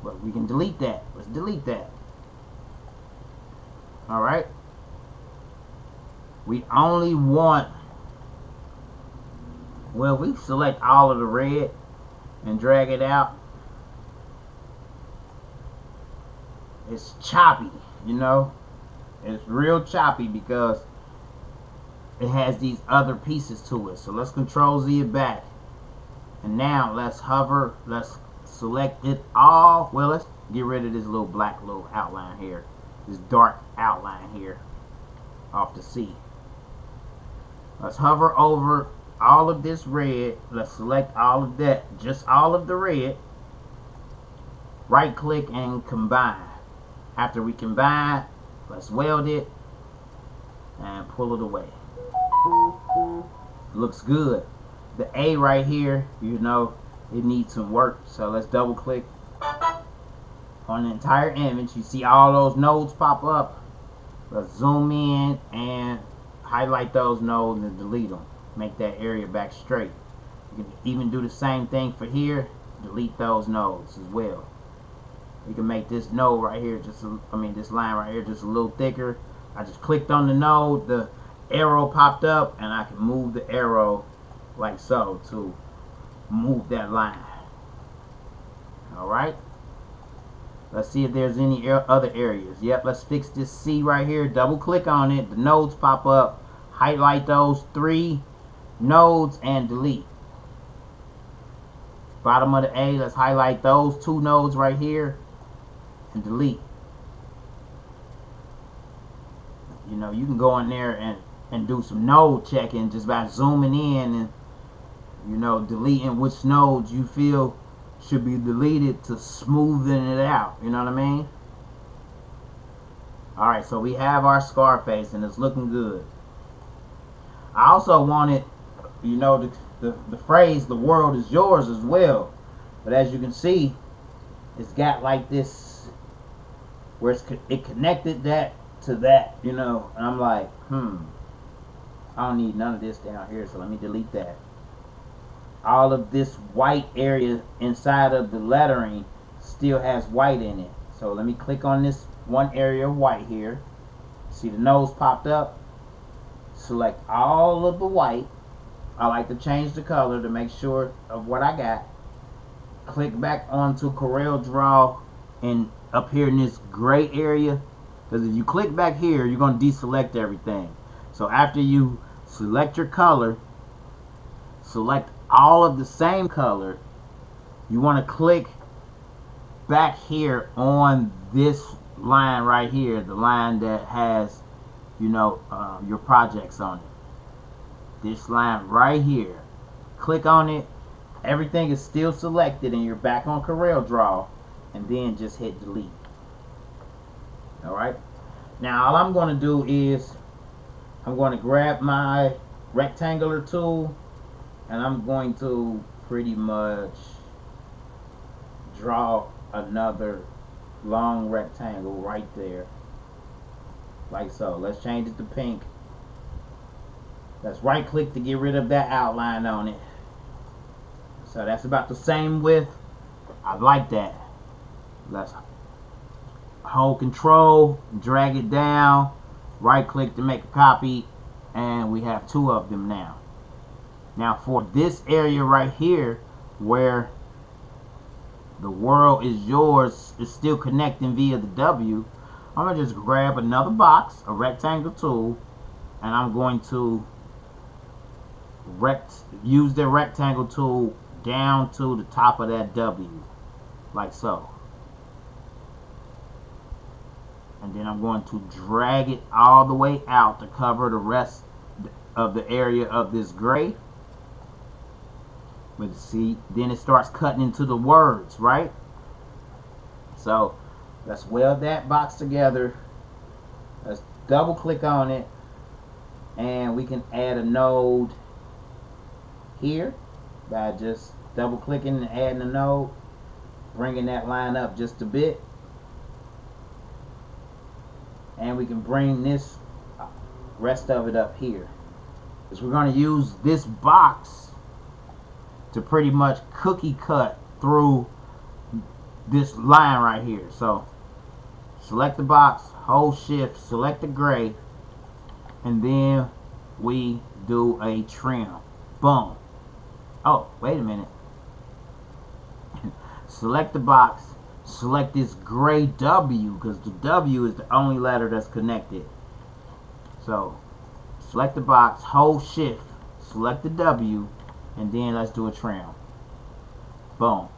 But we can delete that. Let's delete that. Alright? We only want, well, we select all of the red and drag it out. It's choppy, you know? It's real choppy because it has these other pieces to it. So let's Control Z it back. And now let's hover, let's select it all. Well, let's get rid of this little black little outline here. This dark outline here off the C. Let's hover over all of this red. Let's select all of that, just all of the red. Right click and combine. After we combine, let's weld it and pull it away. Looks good. The A right here, you know, it needs some work. So let's double click on the entire image. You see all those nodes pop up. Let's zoom in and highlight those nodes and delete them. Make that area back straight. You can even do the same thing for here. Delete those nodes as well. You can make this node right here this line right here just a little thicker. I just clicked on the node, the arrow popped up, and I can move the arrow like so to move that line. Alright, let's see if there's any other areas. Yep, let's fix this C right here. Double click on it, the nodes pop up, highlight those 3 nodes and delete. Bottom of the A, let's highlight those 2 nodes right here and delete. You know, you can go in there and do some node checking just by zooming in and, you know, deleting which nodes you feel should be deleted to smoothen it out. You know what I mean? Alright, so we have our Scarface and it's looking good. I also wanted, you know, the phrase, the world is yours, as well. But as you can see, it's got like this, where it connected that to that, you know. And I'm like, I don't need none of this down here, so let me delete that. All of this white area inside of the lettering still has white in it. So let me click on this one area of white here. See the nose popped up? Select all of the white. I like to change the color to make sure of what I got. Click back onto CorelDRAW and up here in this gray area, because if you click back here, you're going to deselect everything. So after you select your color, select all of the same color, you want to click back here on this line right here, the line that has, you know, your projects on it. This line right here, click on it. Everything is still selected and you're back on CorelDRAW, and then just hit delete. Alright, now all I'm going to do is I'm going to grab my rectangular tool and I'm going to pretty much draw another long rectangle right there, like so. Let's change it to pink. Let's right click to get rid of that outline on it. So that's about the same width. I like that. Let's hold control, drag it down, right click to make a copy, and we have 2 of them now. Now for this area right here where the world is yours is still connecting via the W, I'm going to just grab another box, a rectangle tool, and I'm going to use the rectangle tool down to the top of that W, like so. And then I'm going to drag it all the way out to cover the rest of the area of this gray. But see, then it starts cutting into the words, right? So let's weld that box together. Let's double click on it, and we can add a node here by just double clicking and adding a node, bringing that line up just a bit. And we can bring this rest of it up here, because we're going to use this box to pretty much cookie cut through this line right here. So select the box, hold shift, select the gray, and then we do a trim. Boom. Oh, wait a minute. Select the box, select this gray W, because the W is the only letter that's connected. So select the box, hold shift, select the W, and then let's do a trim. Boom.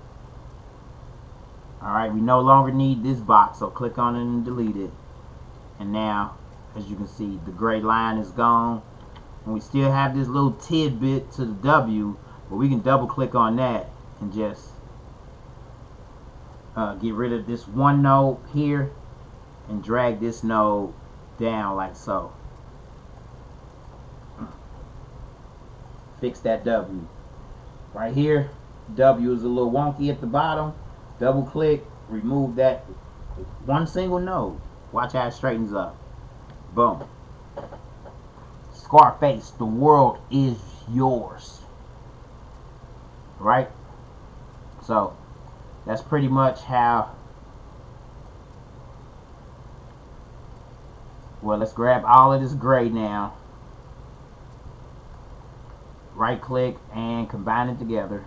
Alright, we no longer need this box, so click on it and delete it. And now, as you can see, the gray line is gone. And we still have this little tidbit to the W, but we can double click on that and just get rid of this one node here, and drag this node down like so. Fix that W. Right here, W is a little wonky at the bottom. Double click, remove that one single node. Watch how it straightens up. Boom. Scarface, the world is yours. Right? So, that's pretty much how. Well, let's grab all of this gray now. Right click and combine it together.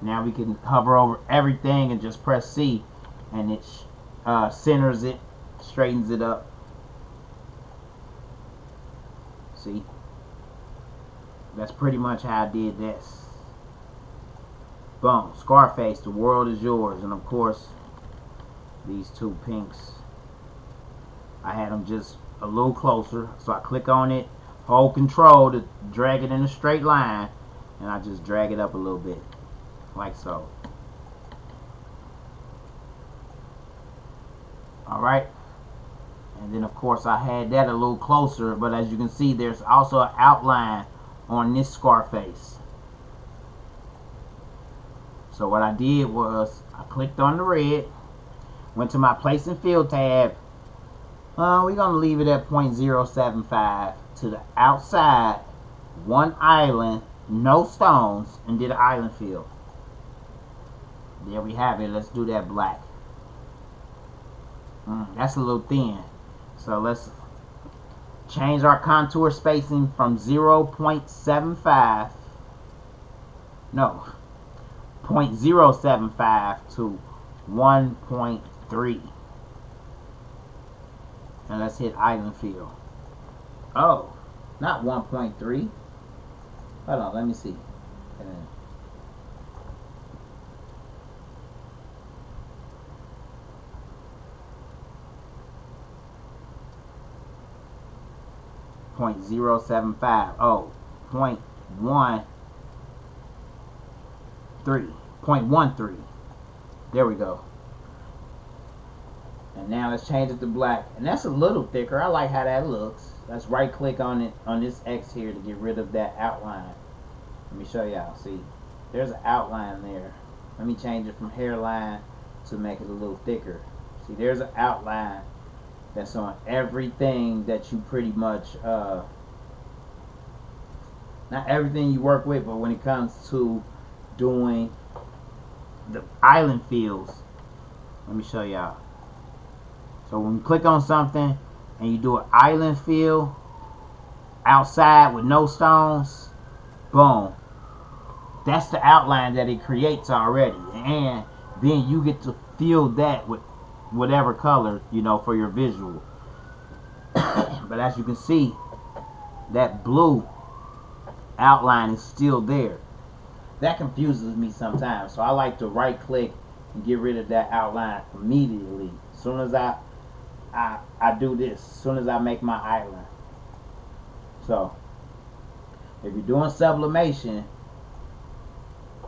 Now we can hover over everything and just press C, and it centers it, straightens it up. See? That's pretty much how I did this. Boom. Scarface, the world is yours. And of course, these two pinks, I had them just a little closer. So I click on it, hold control to drag it in a straight line, and I just drag it up a little bit. Like so. Alright. And then of course I had that a little closer, but as you can see, there's also an outline on this Scarface. So what I did was I clicked on the red, went to my place and fill tab. We're gonna leave it at 0.075 to the outside, one island, no stones, and did an island fill. There we have it. Let's do that black. That's a little thin. So let's change our contour spacing from 0.75. No. 0.075 to 1.3. And let's hit island fill. Oh, not 1.3. Hold on, let me see. 0.075. Oh, 0.13. 0.13. There we go. And now let's change it to black. And that's a little thicker. I like how that looks. Let's right click on it on this X here to get rid of that outline. Let me show y'all. See, there's an outline there. Let me change it from hairline to make it a little thicker. See, there's an outline that's on everything that you pretty much not everything you work with, but when it comes to doing the island fills, let me show y'all. So when you click on something and you do an island fill outside with no stones, boom, that's the outline that it creates already, and then you get to fill that with whatever color, you know, for your visual. But as you can see, that blue outline is still there. That confuses me sometimes, so I like to right click and get rid of that outline immediately as soon as I do this, as soon as I make my island. So if you're doing sublimation,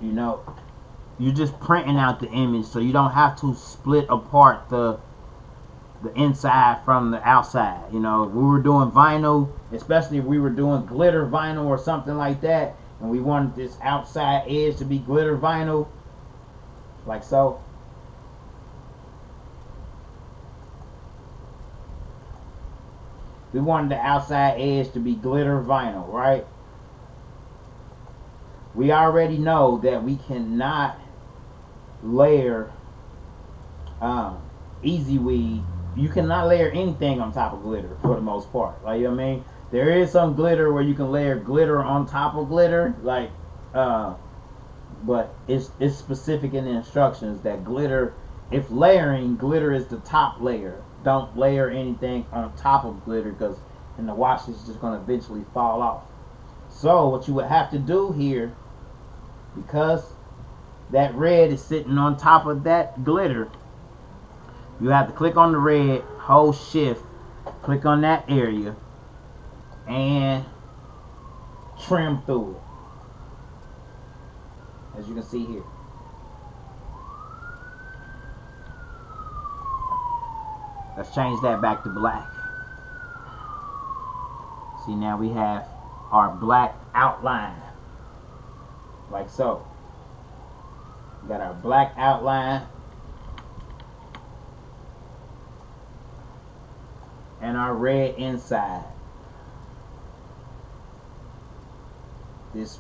you know, you're just printing out the image, so you don't have to split apart the inside from the outside. You know, if we were doing vinyl, especially if we were doing glitter vinyl or something like that, and we wanted this outside edge to be glitter vinyl, like so. We wanted the outside edge to be glitter vinyl, right? We already know that we cannot layer easy weed. You cannot layer anything on top of glitter for the most part. Like, you know what I mean? There is some glitter where you can layer glitter on top of glitter, like, but it's specific in the instructions that glitter, if layering, glitter is the top layer. Don't layer anything on top of glitter, because in the wash it's just going to eventually fall off. So what you would have to do here, because that red is sitting on top of that glitter, you have to click on the red, hold shift, click on that area, and trim through it, as you can see here. Let's change that back to black. See, now we have our black outline, like so. We got our black outline and our red inside. This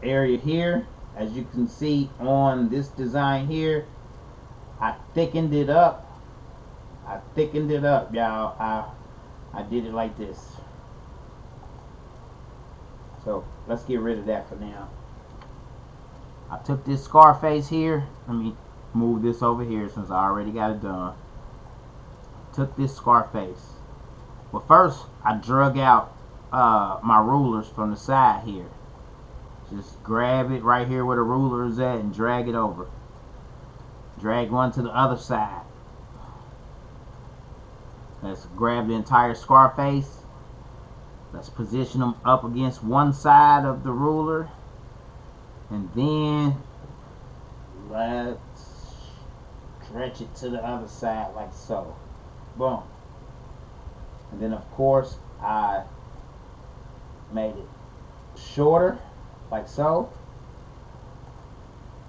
area here, as you can see on this design here, I thickened it up. Y'all. I did it like this. So let's get rid of that for now. I took this Scarface here. Let me move this over here since I already got it done. Took this Scarface. Well, first I drug out my rulers from the side here. Just grab it right here where the ruler is at and drag it over. Drag one to the other side. Let's grab the entire Scarface. Let's position them up against one side of the ruler. And then let's stretch it to the other side like so. Boom. And then of course I made it shorter like so.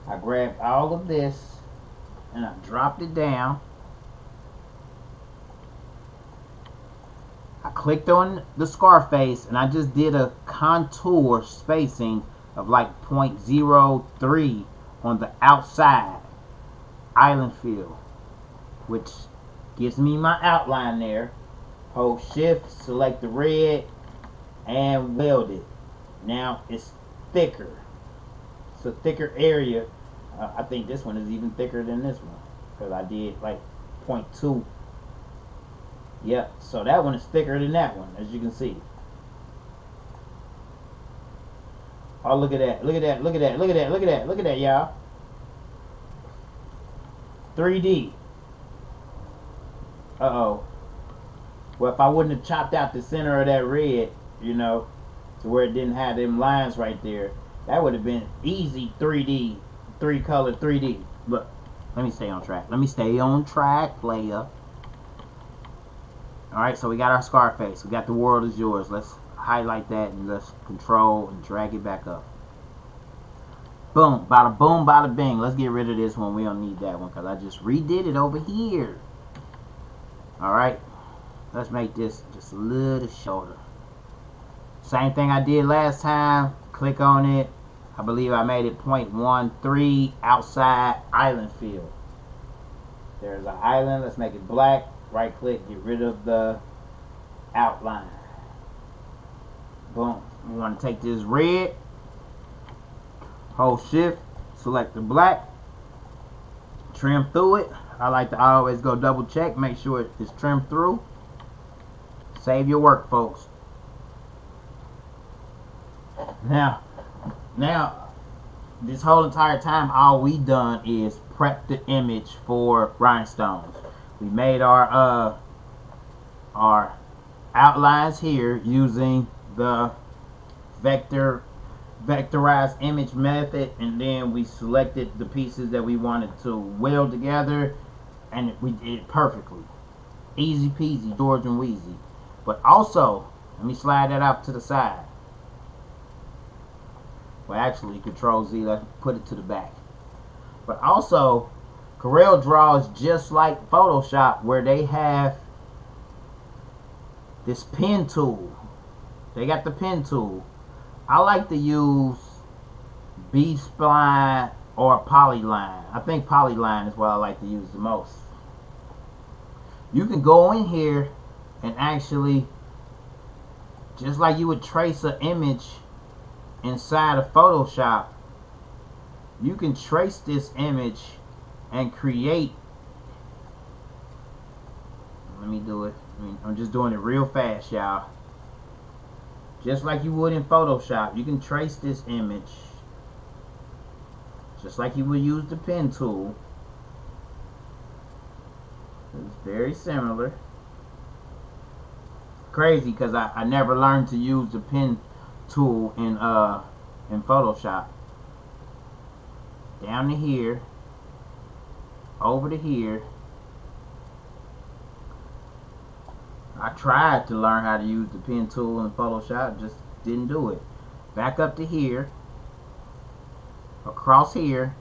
I grabbed all of this and I dropped it down. I clicked on the Scarface and I just did a contour spacing of like 0.03 on the outside island fill, which gives me my outline there. Hold shift, select the red, and weld it. Now it's thicker. It's a thicker area. I think this one is even thicker than this one because I did like 0.2. Yep, so that one is thicker than that one, as you can see. Oh, look at that, look at that, look at that, look at that, look at that, look at that, y'all. 3D. Uh-oh. Well, if I wouldn't have chopped out the center of that red, you know, to where it didn't have them lines right there, that would have been easy 3D, 3-color 3D. But let me stay on track. Let me stay on track, player. Alright, so we got our Scarface. We got the world is yours. Let's highlight that and let's control and drag it back up. Boom. Bada boom, bada bing. Let's get rid of this one. We don't need that one because I just redid it over here. Alright. Let's make this just a little shorter. Same thing I did last time. Click on it. I believe I made it 0.13 outside island fill. There's an island. Let's make it black. Right click, get rid of the outline. Boom. We want to take this red, hold shift, select the black, trim through it. I like to always go double check, make sure it's trimmed through. Save your work, folks. Now this whole entire time all we done is prep the image for Rhinestones. We made our outlines here using the vectorized image method, and then we selected the pieces that we wanted to weld together, and we did it perfectly. Easy peasy, George and Wheezy. But also, let me slide that out to the side. Well, actually, Control Z, let's put it to the back. But also, CorelDRAW is just like Photoshop, where they have this pen tool. They got the pen tool. I like to use B-spline or polyline. I think polyline is what I like to use the most. You can go in here and actually, just like you would trace an image inside of Photoshop, you can trace this image and create. Let me do it. I'm just doing it real fast, y'all. Just like you would in Photoshop, you can trace this image just like you would use the pen tool. It's very similar. Crazy because I never learned to use the pen tool in Photoshop. Down to here, over to here, I tried to learn how to use the pen tool in Photoshop, just didn't do it. Back up to here, across here,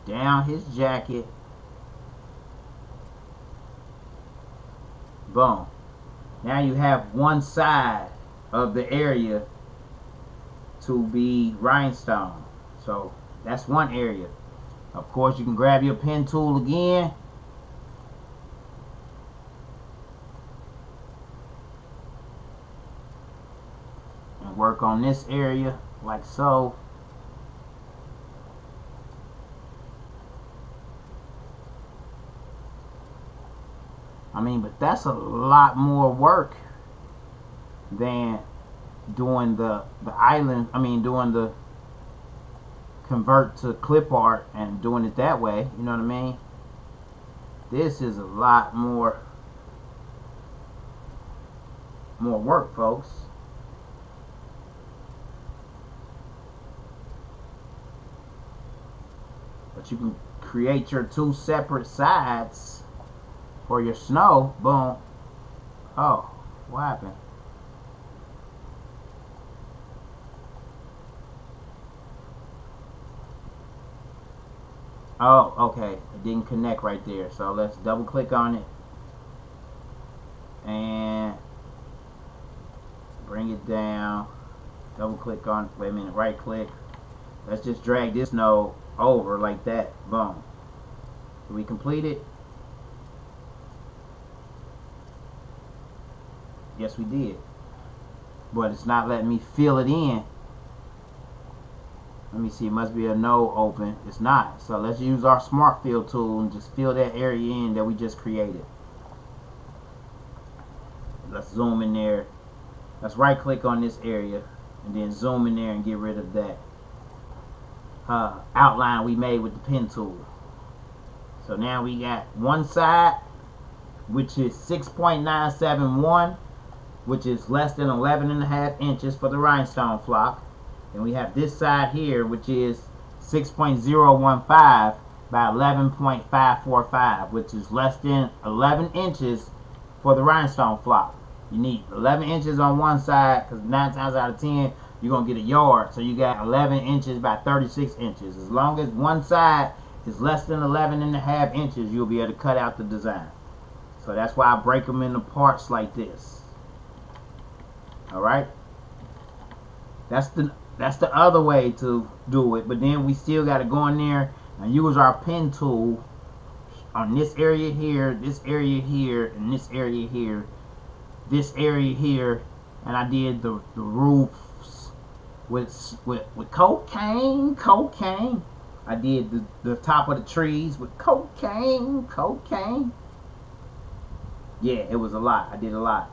down his jacket, boom. Now you have one side of the area to be rhinestone. So that's one area. Of course, you can grab your pen tool again. And work on this area like so. I mean, but that's a lot more work than doing the island. I mean, doing the convert to clip art and doing it that way. You know what I mean? This is a lot more work, folks. But you can create your two separate sides for your snow. Boom. Oh, what happened? Oh, okay. It didn't connect right there. So let's double click on it and bring it down. Double click on it. Wait a minute. Right click. Let's just drag this node over like that. Boom. Did we complete it? Yes, we did. But it's not letting me fill it in. Let me see. It must be a node open. It's not. So let's use our Smart Fill tool and just fill that area in that we just created. Let's zoom in there. Let's right click on this area and then zoom in there and get rid of that outline we made with the pen tool. So now we got one side, which is 6.971, which is less than 11.5 inches for the Rhinestone flock. And we have this side here, which is 6.015 by 11.545, which is less than 11 inches for the Rhinestone flock. You need 11 inches on one side, because 9 times out of 10, you're going to get a yard. So you got 11 inches by 36 inches. As long as one side is less than 11.5 inches, you'll be able to cut out the design. So that's why I break them into parts like this. Alright? That's the other way to do it. But then we still got to go in there and use our pen tool on this area here, this area here, and this area here, this area here. And I did the roofs with cocaine. I did the top of the trees with cocaine. Yeah, it was a lot. I did a lot.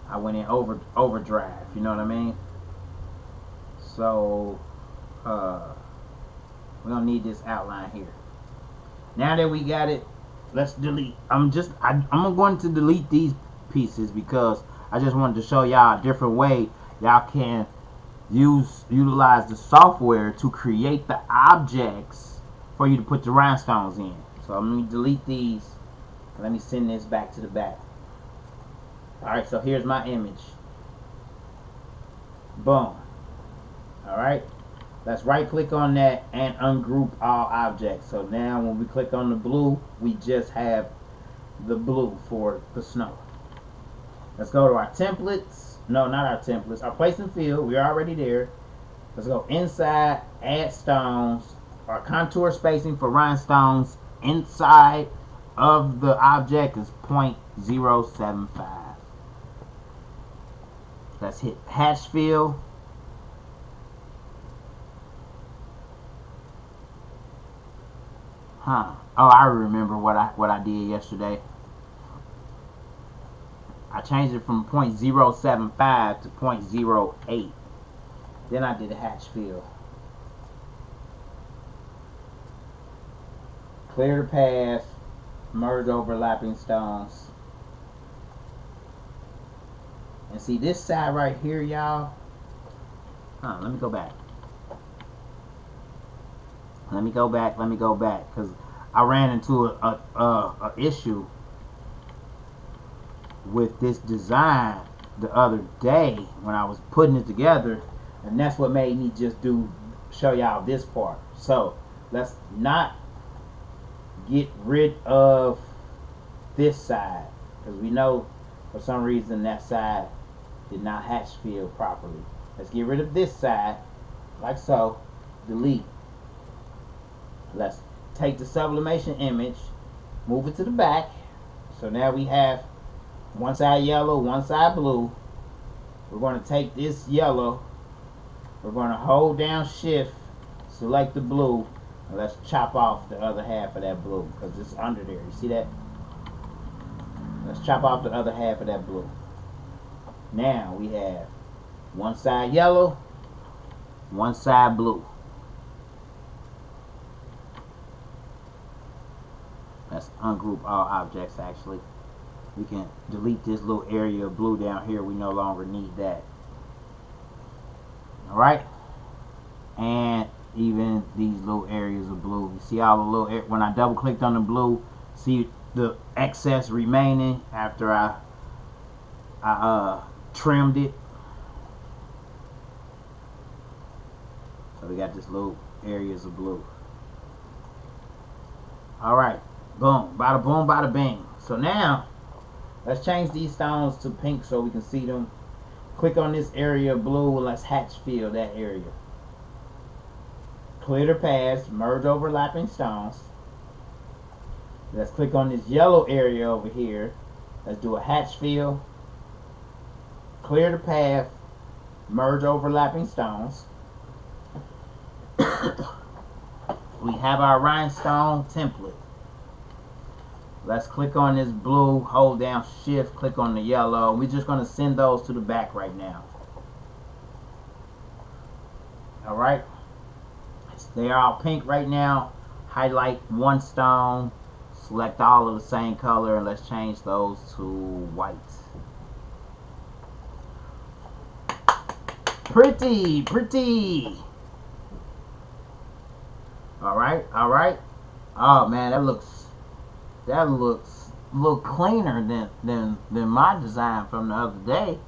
I went in overdrive, you know what I mean? So we don't need this outline here. Now that we got it, let's delete. I'm going to delete these pieces because I just wanted to show y'all a different way y'all can utilize the software to create the objects for you to put the rhinestones in. So let me delete these. Let me send this back to the back. Alright, so here's my image. Boom. Alright, let's right click on that and ungroup all objects. So now when we click on the blue, we just have the blue for the snow. Let's go to our templates. No, not our templates. Our place and fill, we're already there. Let's go inside, add stones. Our contour spacing for rhinestones inside of the object is 0.075. Let's hit hatch fill. Oh, I remember what I did yesterday. I changed it from 0.075 to 0.08. Then I did a hatch fill. Clear the path. Merge overlapping stones. And see this side right here, y'all. Let me go back. Let me go back, because I ran into a issue with this design the other day when I was putting it together, and that's what made me just show y'all this part. So let's not get rid of this side, because we know for some reason that side did not hatch fill properly. Let's get rid of this side like so. Delete. Let's take the sublimation image, move it to the back. So now we have one side yellow, one side blue. We're going to take this yellow, we're going to hold down shift, select the blue, and let's chop off the other half of that blue, because it's under there. You see that? Let's chop off the other half of that blue. Now we have one side yellow, one side blue. Let's ungroup all objects. Actually, we can delete this little area of blue down here. We no longer need that. Alright, and even these little areas of blue. You see all the little when I double clicked on the blue, see the excess remaining after I trimmed it. So we got this little areas of blue. Alright, boom, bada boom, bada bing. So now let's change these stones to pink so we can see them. Click on this area of blue and let's hatch fill that area. Clear the paths, merge overlapping stones. Let's click on this yellow area over here. Let's do a hatch fill. Clear the path, merge overlapping stones. We have our Rhinestone template. Let's click on this blue, hold down shift, click on the yellow. We're just going to send those to the back right now. Alright, they're all pink right now. Highlight one stone, select all of the same color, and let's change those to white. Pretty, pretty. Alright, alright. Oh man, that looks a little cleaner than my design from the other day.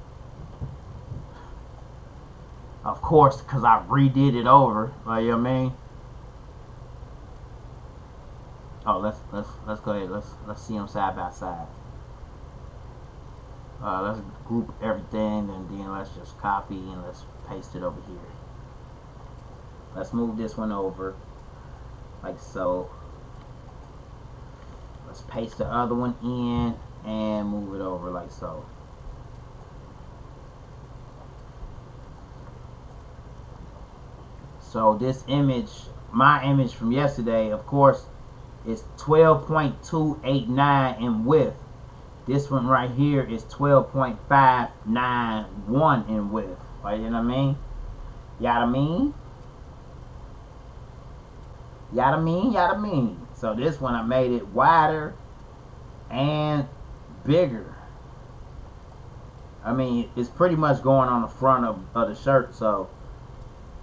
Of course, because I redid it over. You know what I mean? Oh, let's go ahead. Let's see them side by side. Let's group everything, and then let's just copy and let's paste it over here. Let's move this one over like so. Let's paste the other one in and move it over like so. So this image, my image from yesterday, of course, is 12.289 in width. This one right here is 12.591 in width. Right, you know what I mean? Yada mean? Yada mean? Yada mean? So this one I made it wider and bigger. I mean, it's pretty much going on the front of the shirt. So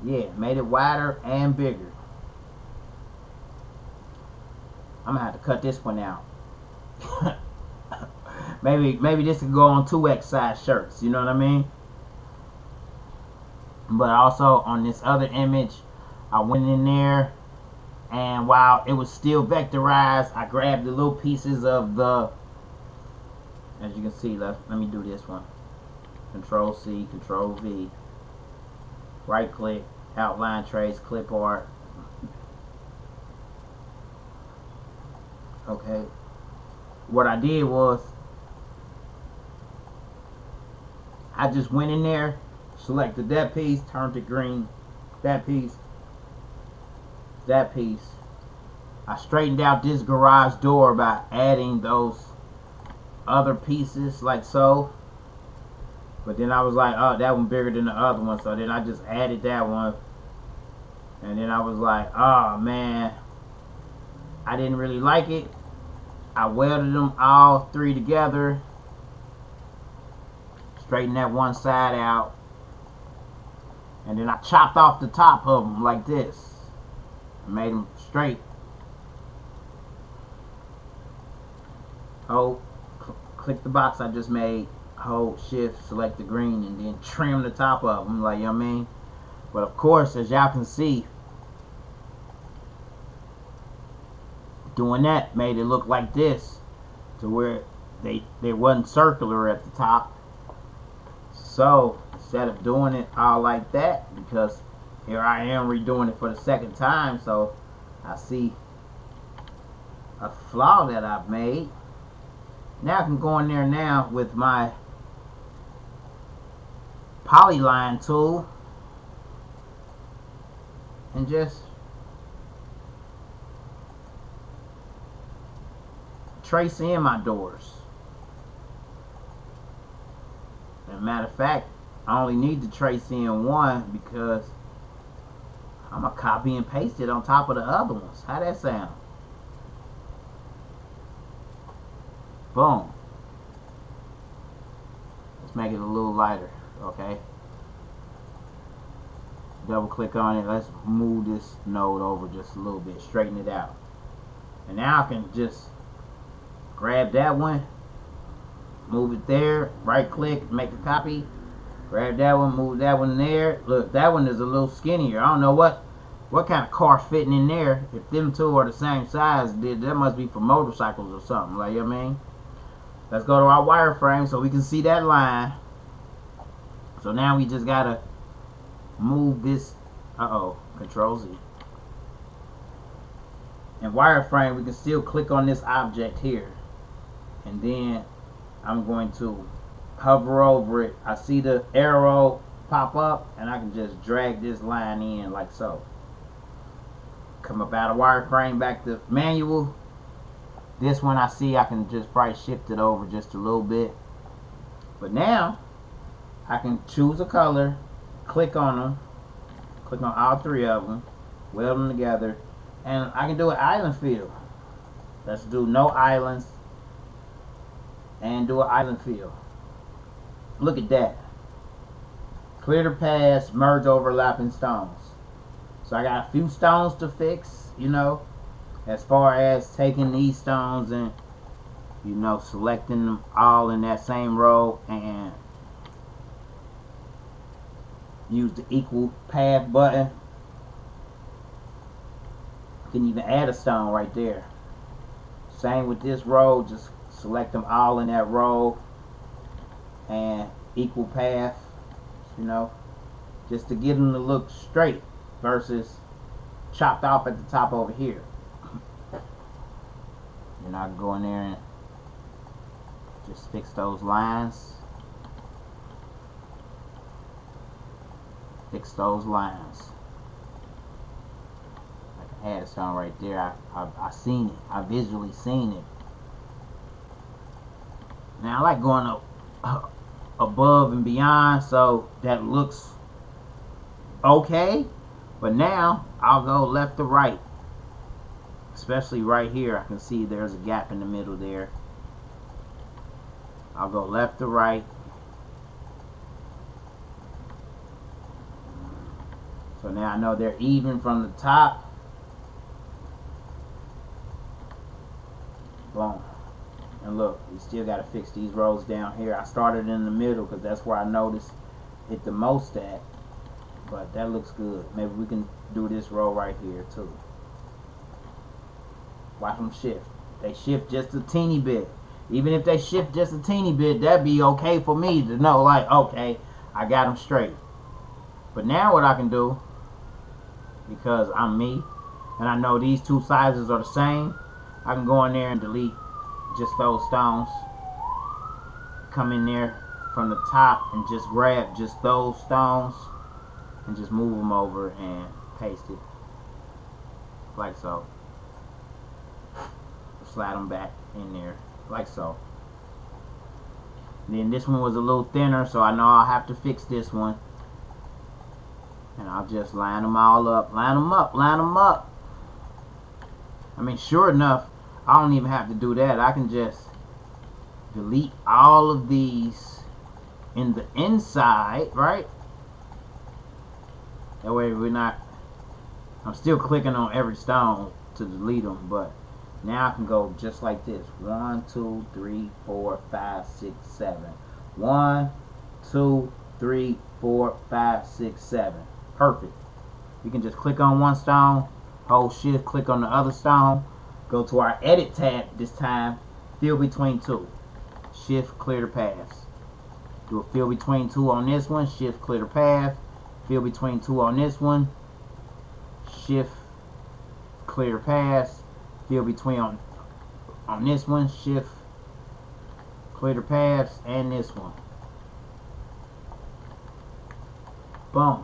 yeah, made it wider and bigger. I'm gonna have to cut this one out. maybe this can go on 2X size shirts. You know what I mean? But also on this other image, I went in there, and while it was still vectorized, I grabbed the little pieces of the, as you can see, let me do this one. Control C, Control V, right click, outline trace, clip art. Okay, what I did was I just went in there, selected that piece, turned it green, that piece, that piece. I straightened out this garage door by adding those other pieces like so. But then I was like, oh, that one bigger than the other one. So then I just added that one. And then I was like, oh man, I didn't really like it. I welded them all three together. Straightened that one side out. And then I chopped off the top of them like this. Made them straight. Oh, click the box I just made, hold shift, select the green, and then trim the top of them, like, you know what I mean? But of course, as y'all can see, doing that made it look like this, to where they wasn't circular at the top. So instead of doing it all like that, because here I am redoing it for the second time, so I see a flaw that I've made. Now I can go in there now with my polyline tool and just trace in my doors. As a matter of fact, I only need to trace in one because I'm gonna copy and paste it on top of the other ones. How that sound? Boom. Let's make it a little lighter, okay? Double click on it. Let's move this node over just a little bit, straighten it out. And now I can just grab that one, move it there, right click, make a copy, grab that one, move that one there. Look, that one is a little skinnier. I don't know what kind of car fitting in there. If them two are the same size, that must be for motorcycles or something, like, you know what I mean? Let's go to our wireframe so we can see that line. So now we just gotta move this, Control Z. In wireframe, we can still click on this object here, and then I'm going to hover over it. I see the arrow pop up, and I can just drag this line in like so. Come up out of wireframe, back to manual. This one I see I can just probably shift it over just a little bit. But now I can choose a color, click on them, click on all three of them, weld them together, and I can do an island fill. Let's do no islands and do an island fill. Look at that. Clear the paths, merge overlapping stones. So I got a few stones to fix, you know, as far as taking these stones and, you know, selecting them all in that same row and use the equal path button. You can even add a stone right there. Same with this row, just select them all in that row and equal path, you know, just to get them to look straight versus chopped off at the top over here. And I can go in there and just fix those lines. Fix those lines. I can add a stone right there. I seen it. I visually seen it. Now I like going up above and beyond, so that looks okay. But now I'll go left to right. Especially right here, I can see there's a gap in the middle there. I'll go left to right. So now I know they're even from the top. Boom. And look, we still got to fix these rows down here. I started in the middle because that's where I noticed it the most at. But that looks good. Maybe we can do this row right here too. Watch them shift. They shift just a teeny bit. Even if they shift just a teeny bit, that'd be okay for me to know, like, okay, I got them straight. But now what I can do, because I'm me, and I know these two sizes are the same, I can go in there and delete just those stones. Come in there from the top and just grab just those stones and just move them over and paste it like so. Slide them back in there like so. Then this one was a little thinner, so I know I'll have to fix this one. And I'll just line them all up. Line them up, line them up. I mean, sure enough, I don't even have to do that. I can just delete all of these in the inside, right? That way we're not, I'm still clicking on every stone to delete them, but Now I can go just like this. 1, 2, 3, 4, 5, 6, 7. 1, 2, 3, 4, 5, 6, 7. Perfect. You can just click on one stone, hold shift, click on the other stone, go to our edit tab this time, fill between two. Shift, clear the paths. Do a fill between two on this one, shift, clear the path. Fill between two on this one, shift, clear the paths. Fill between on this one, shift, clear the paths, and this one. Boom.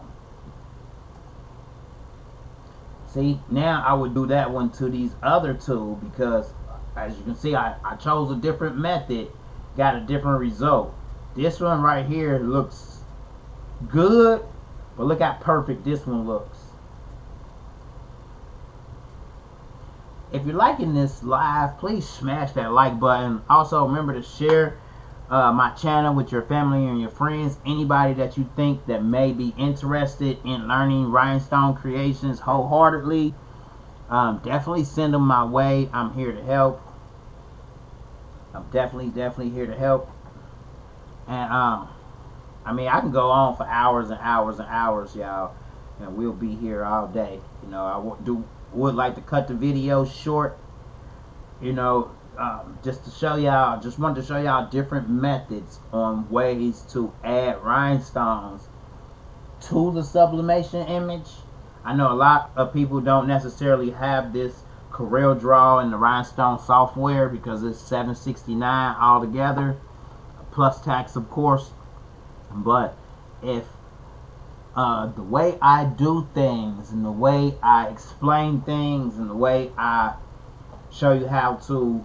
See, now I would do that one to these other two because, as you can see, I chose a different method, got a different result. This one right here looks good, but look how perfect this one looks. If you're liking this live, please smash that like button. Also, remember to share my channel with your family and your friends. Anybody that you think that may be interested in learning rhinestone creations wholeheartedly, definitely send them my way. I'm here to help. I'm definitely here to help. And I mean, I can go on for hours and hours and hours, y'all, and we'll be here all day. You know, I would like to cut the video short, you know, just to show y'all, just wanted to show y'all different methods on ways to add rhinestones to the sublimation image. I know a lot of people don't necessarily have this CorelDRAW and the Rhinestone software because it's $769 altogether, plus tax of course. But if the way I do things and the way I explain things and the way I show you how to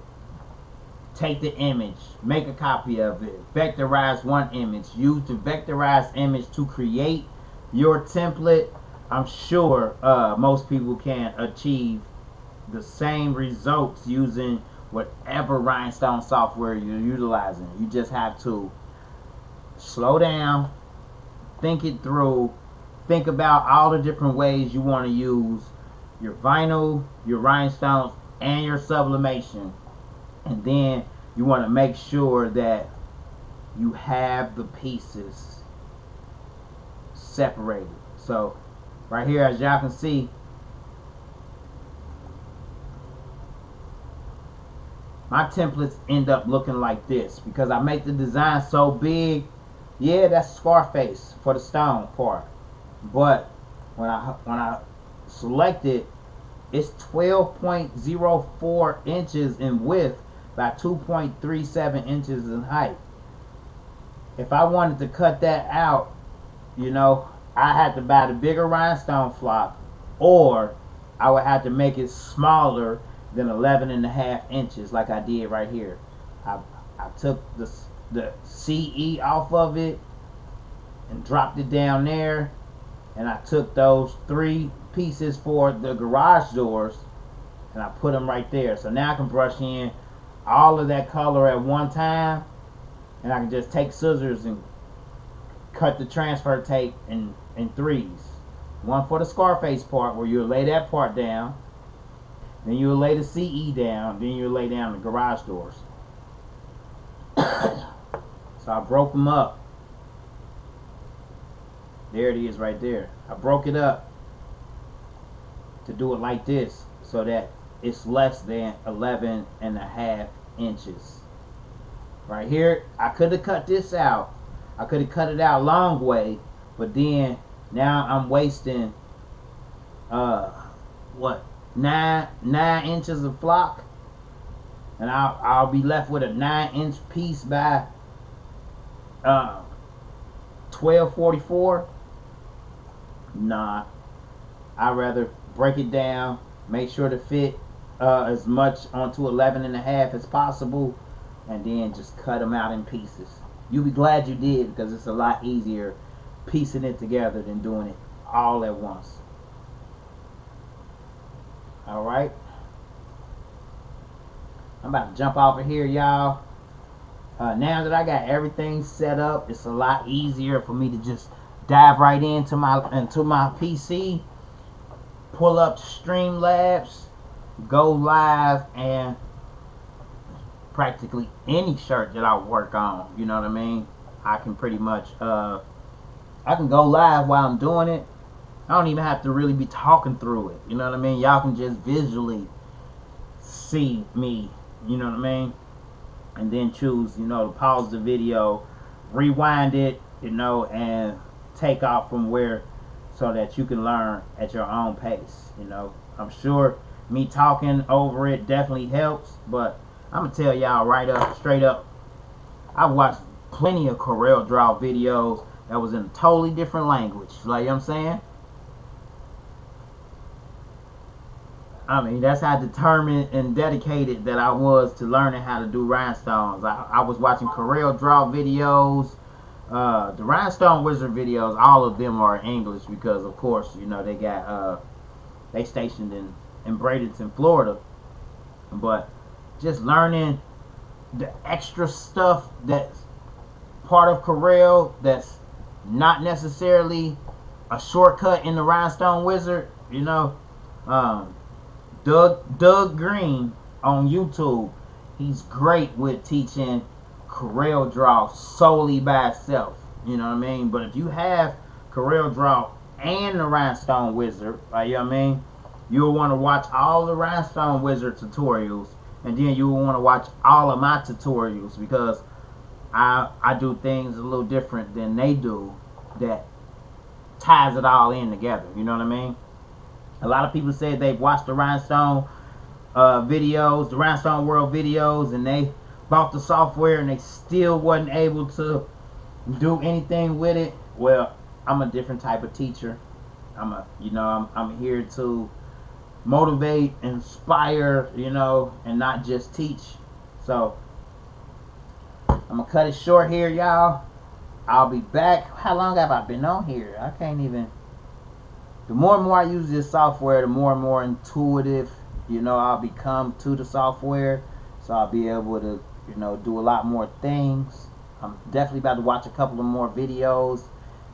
take the image, make a copy of it, vectorize one image, use the vectorized image to create your template, I'm sure most people can achieve the same results using whatever rhinestone software you're utilizing. You just have to slow down, think it through, think about all the different ways you want to use your vinyl, your rhinestones, and your sublimation. And then you want to make sure that you have the pieces separated. So right here, as y'all can see, my templates end up looking like this because I make the design so big. Yeah, that's Scarface for the stone part, but when I select it, it's 12.04 inches in width by 2.37 inches in height. If I wanted to cut that out, you know, I had to buy the bigger rhinestone flock, or I would have to make it smaller than 11.5 inches like I did right here. I took the CE off of it and dropped it down there, and I took those 3 pieces for the garage doors and I put them right there. So now I can brush in all of that color at one time, and I can just take scissors and cut the transfer tape in 3s. One for the Scarface part where you'll lay that part down, then you'll lay the CE down, then you'll lay down the garage doors. So I broke them up. There it is right there. I broke it up to do it like this so that it's less than 11.5 inches. Right here, I could have cut this out. I could have cut it out long way, but then now I'm wasting what, 9 inches of flock, and I'll be left with a 9-inch piece by 1244. Nah, I'd rather break it down, make sure to fit as much onto 11.5 as possible, and then just cut them out in pieces. You'll be glad you did, because it's a lot easier piecing it together than doing it all at once. Alright, I'm about to jump off of here, y'all. Now that I got everything set up, it's a lot easier for me to just dive right into my PC, pull up Streamlabs, go live and practically any shirt that I work on, you know what I mean, I can pretty much I can go live while I'm doing it. I don't even have to really be talking through it, you know what I mean. Y'all can just visually see me, you know what I mean, and then choose, you know, to pause the video, rewind it, you know, and take off from where, so that you can learn at your own pace. You know, I'm sure me talking over it definitely helps, but I'm gonna tell y'all right up, straight up, I've watched plenty of CorelDRAW videos that was in a totally different language. Like, you know what I'm saying? I mean, that's how determined and dedicated that I was to learning how to do rhinestones. I was watching CorelDRAW videos, the Rhinestone Wizard videos. All of them are in English because, of course, you know, they got they stationed in Bradenton, Florida. But just learning the extra stuff that's part of Corel that's not necessarily a shortcut in the Rhinestone Wizard, you know. Doug Green on YouTube, he's great with teaching CorelDRAW solely by itself, you know what I mean. But if you have CorelDRAW and the Rhinestone Wizard, like, you know what I mean, you'll want to watch all the Rhinestone Wizard tutorials, and then you will want to watch all of my tutorials, because I do things a little different than they do that ties it all in together, you know what I mean. A lot of people say they've watched the Rhinestone videos, the Rhinestone World videos, and they bought the software and they still wasn't able to do anything with it. Well, I'm a different type of teacher. I'm here to motivate, inspire, you know, and not just teach. So I'm gonna cut it short here, y'all. I'll be back. How long have I been on here? I can't even. The more and more I use this software, the more and more intuitive, you know, I'll become to the software. So I'll be able to, you know, do a lot more things. I'm definitely about to watch a couple of more videos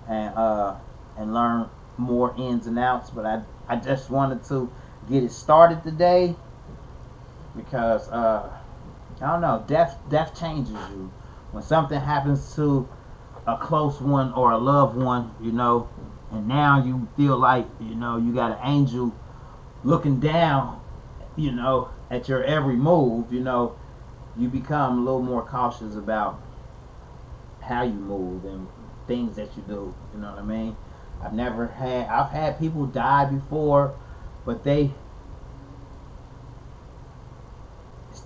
and learn more ins and outs. But I just wanted to get it started today because I don't know, death changes you. When something happens to a close one or a loved one, you know, and now you feel like, you know, you got an angel looking down, you know, at your every move, you know, you become a little more cautious about how you move and things that you do, you know what I mean. I've had people die before, but it's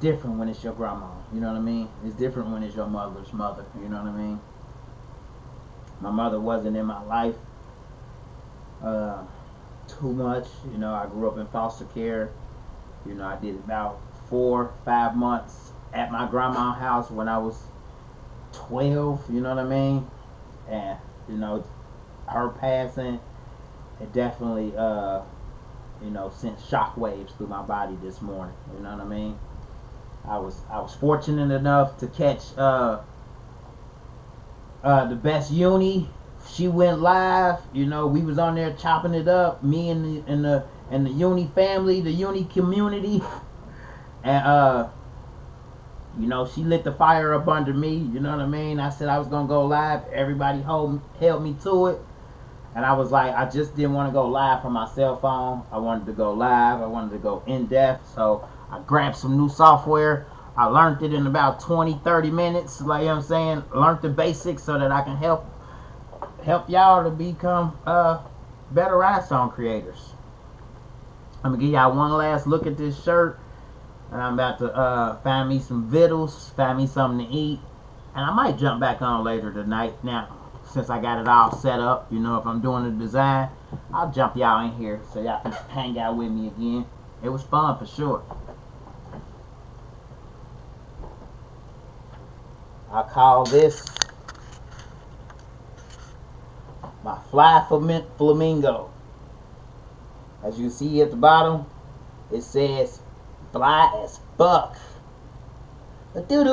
different when it's your grandma, you know what I mean. It's different when it's your mother's mother, you know what I mean. My mother wasn't in my life too much, you know. I grew up in foster care, you know. I did about 4-5 months at my grandma's house when I was 12, you know what I mean. And, you know, her passing, it definitely you know, sent shockwaves through my body this morning, you know what I mean. I was fortunate enough to catch the best uni. She went live, you know. We was on there chopping it up, me and the uni family, the uni community, and you know, she lit the fire up under me, you know what I mean. I said I was gonna go live. Everybody held me to it, and I was like, I just didn't want to go live from my cell phone. I wanted to go live. I wanted to go in depth, so I grabbed some new software. I learned it in about 20-30 minutes, like, you know what I'm saying. Learned the basics so that I can help y'all to become better rhinestone creators. I'm gonna give y'all one last look at this shirt, and I'm about to find me some vittles, find me something to eat, and I might jump back on later tonight. Now, since I got it all set up, you know, if I'm doing the design, I'll jump y'all in here so y'all can hang out with me again. It was fun for sure. I call this my fly flamingo. As you see at the bottom, it says fly as fuck. Doo-doo.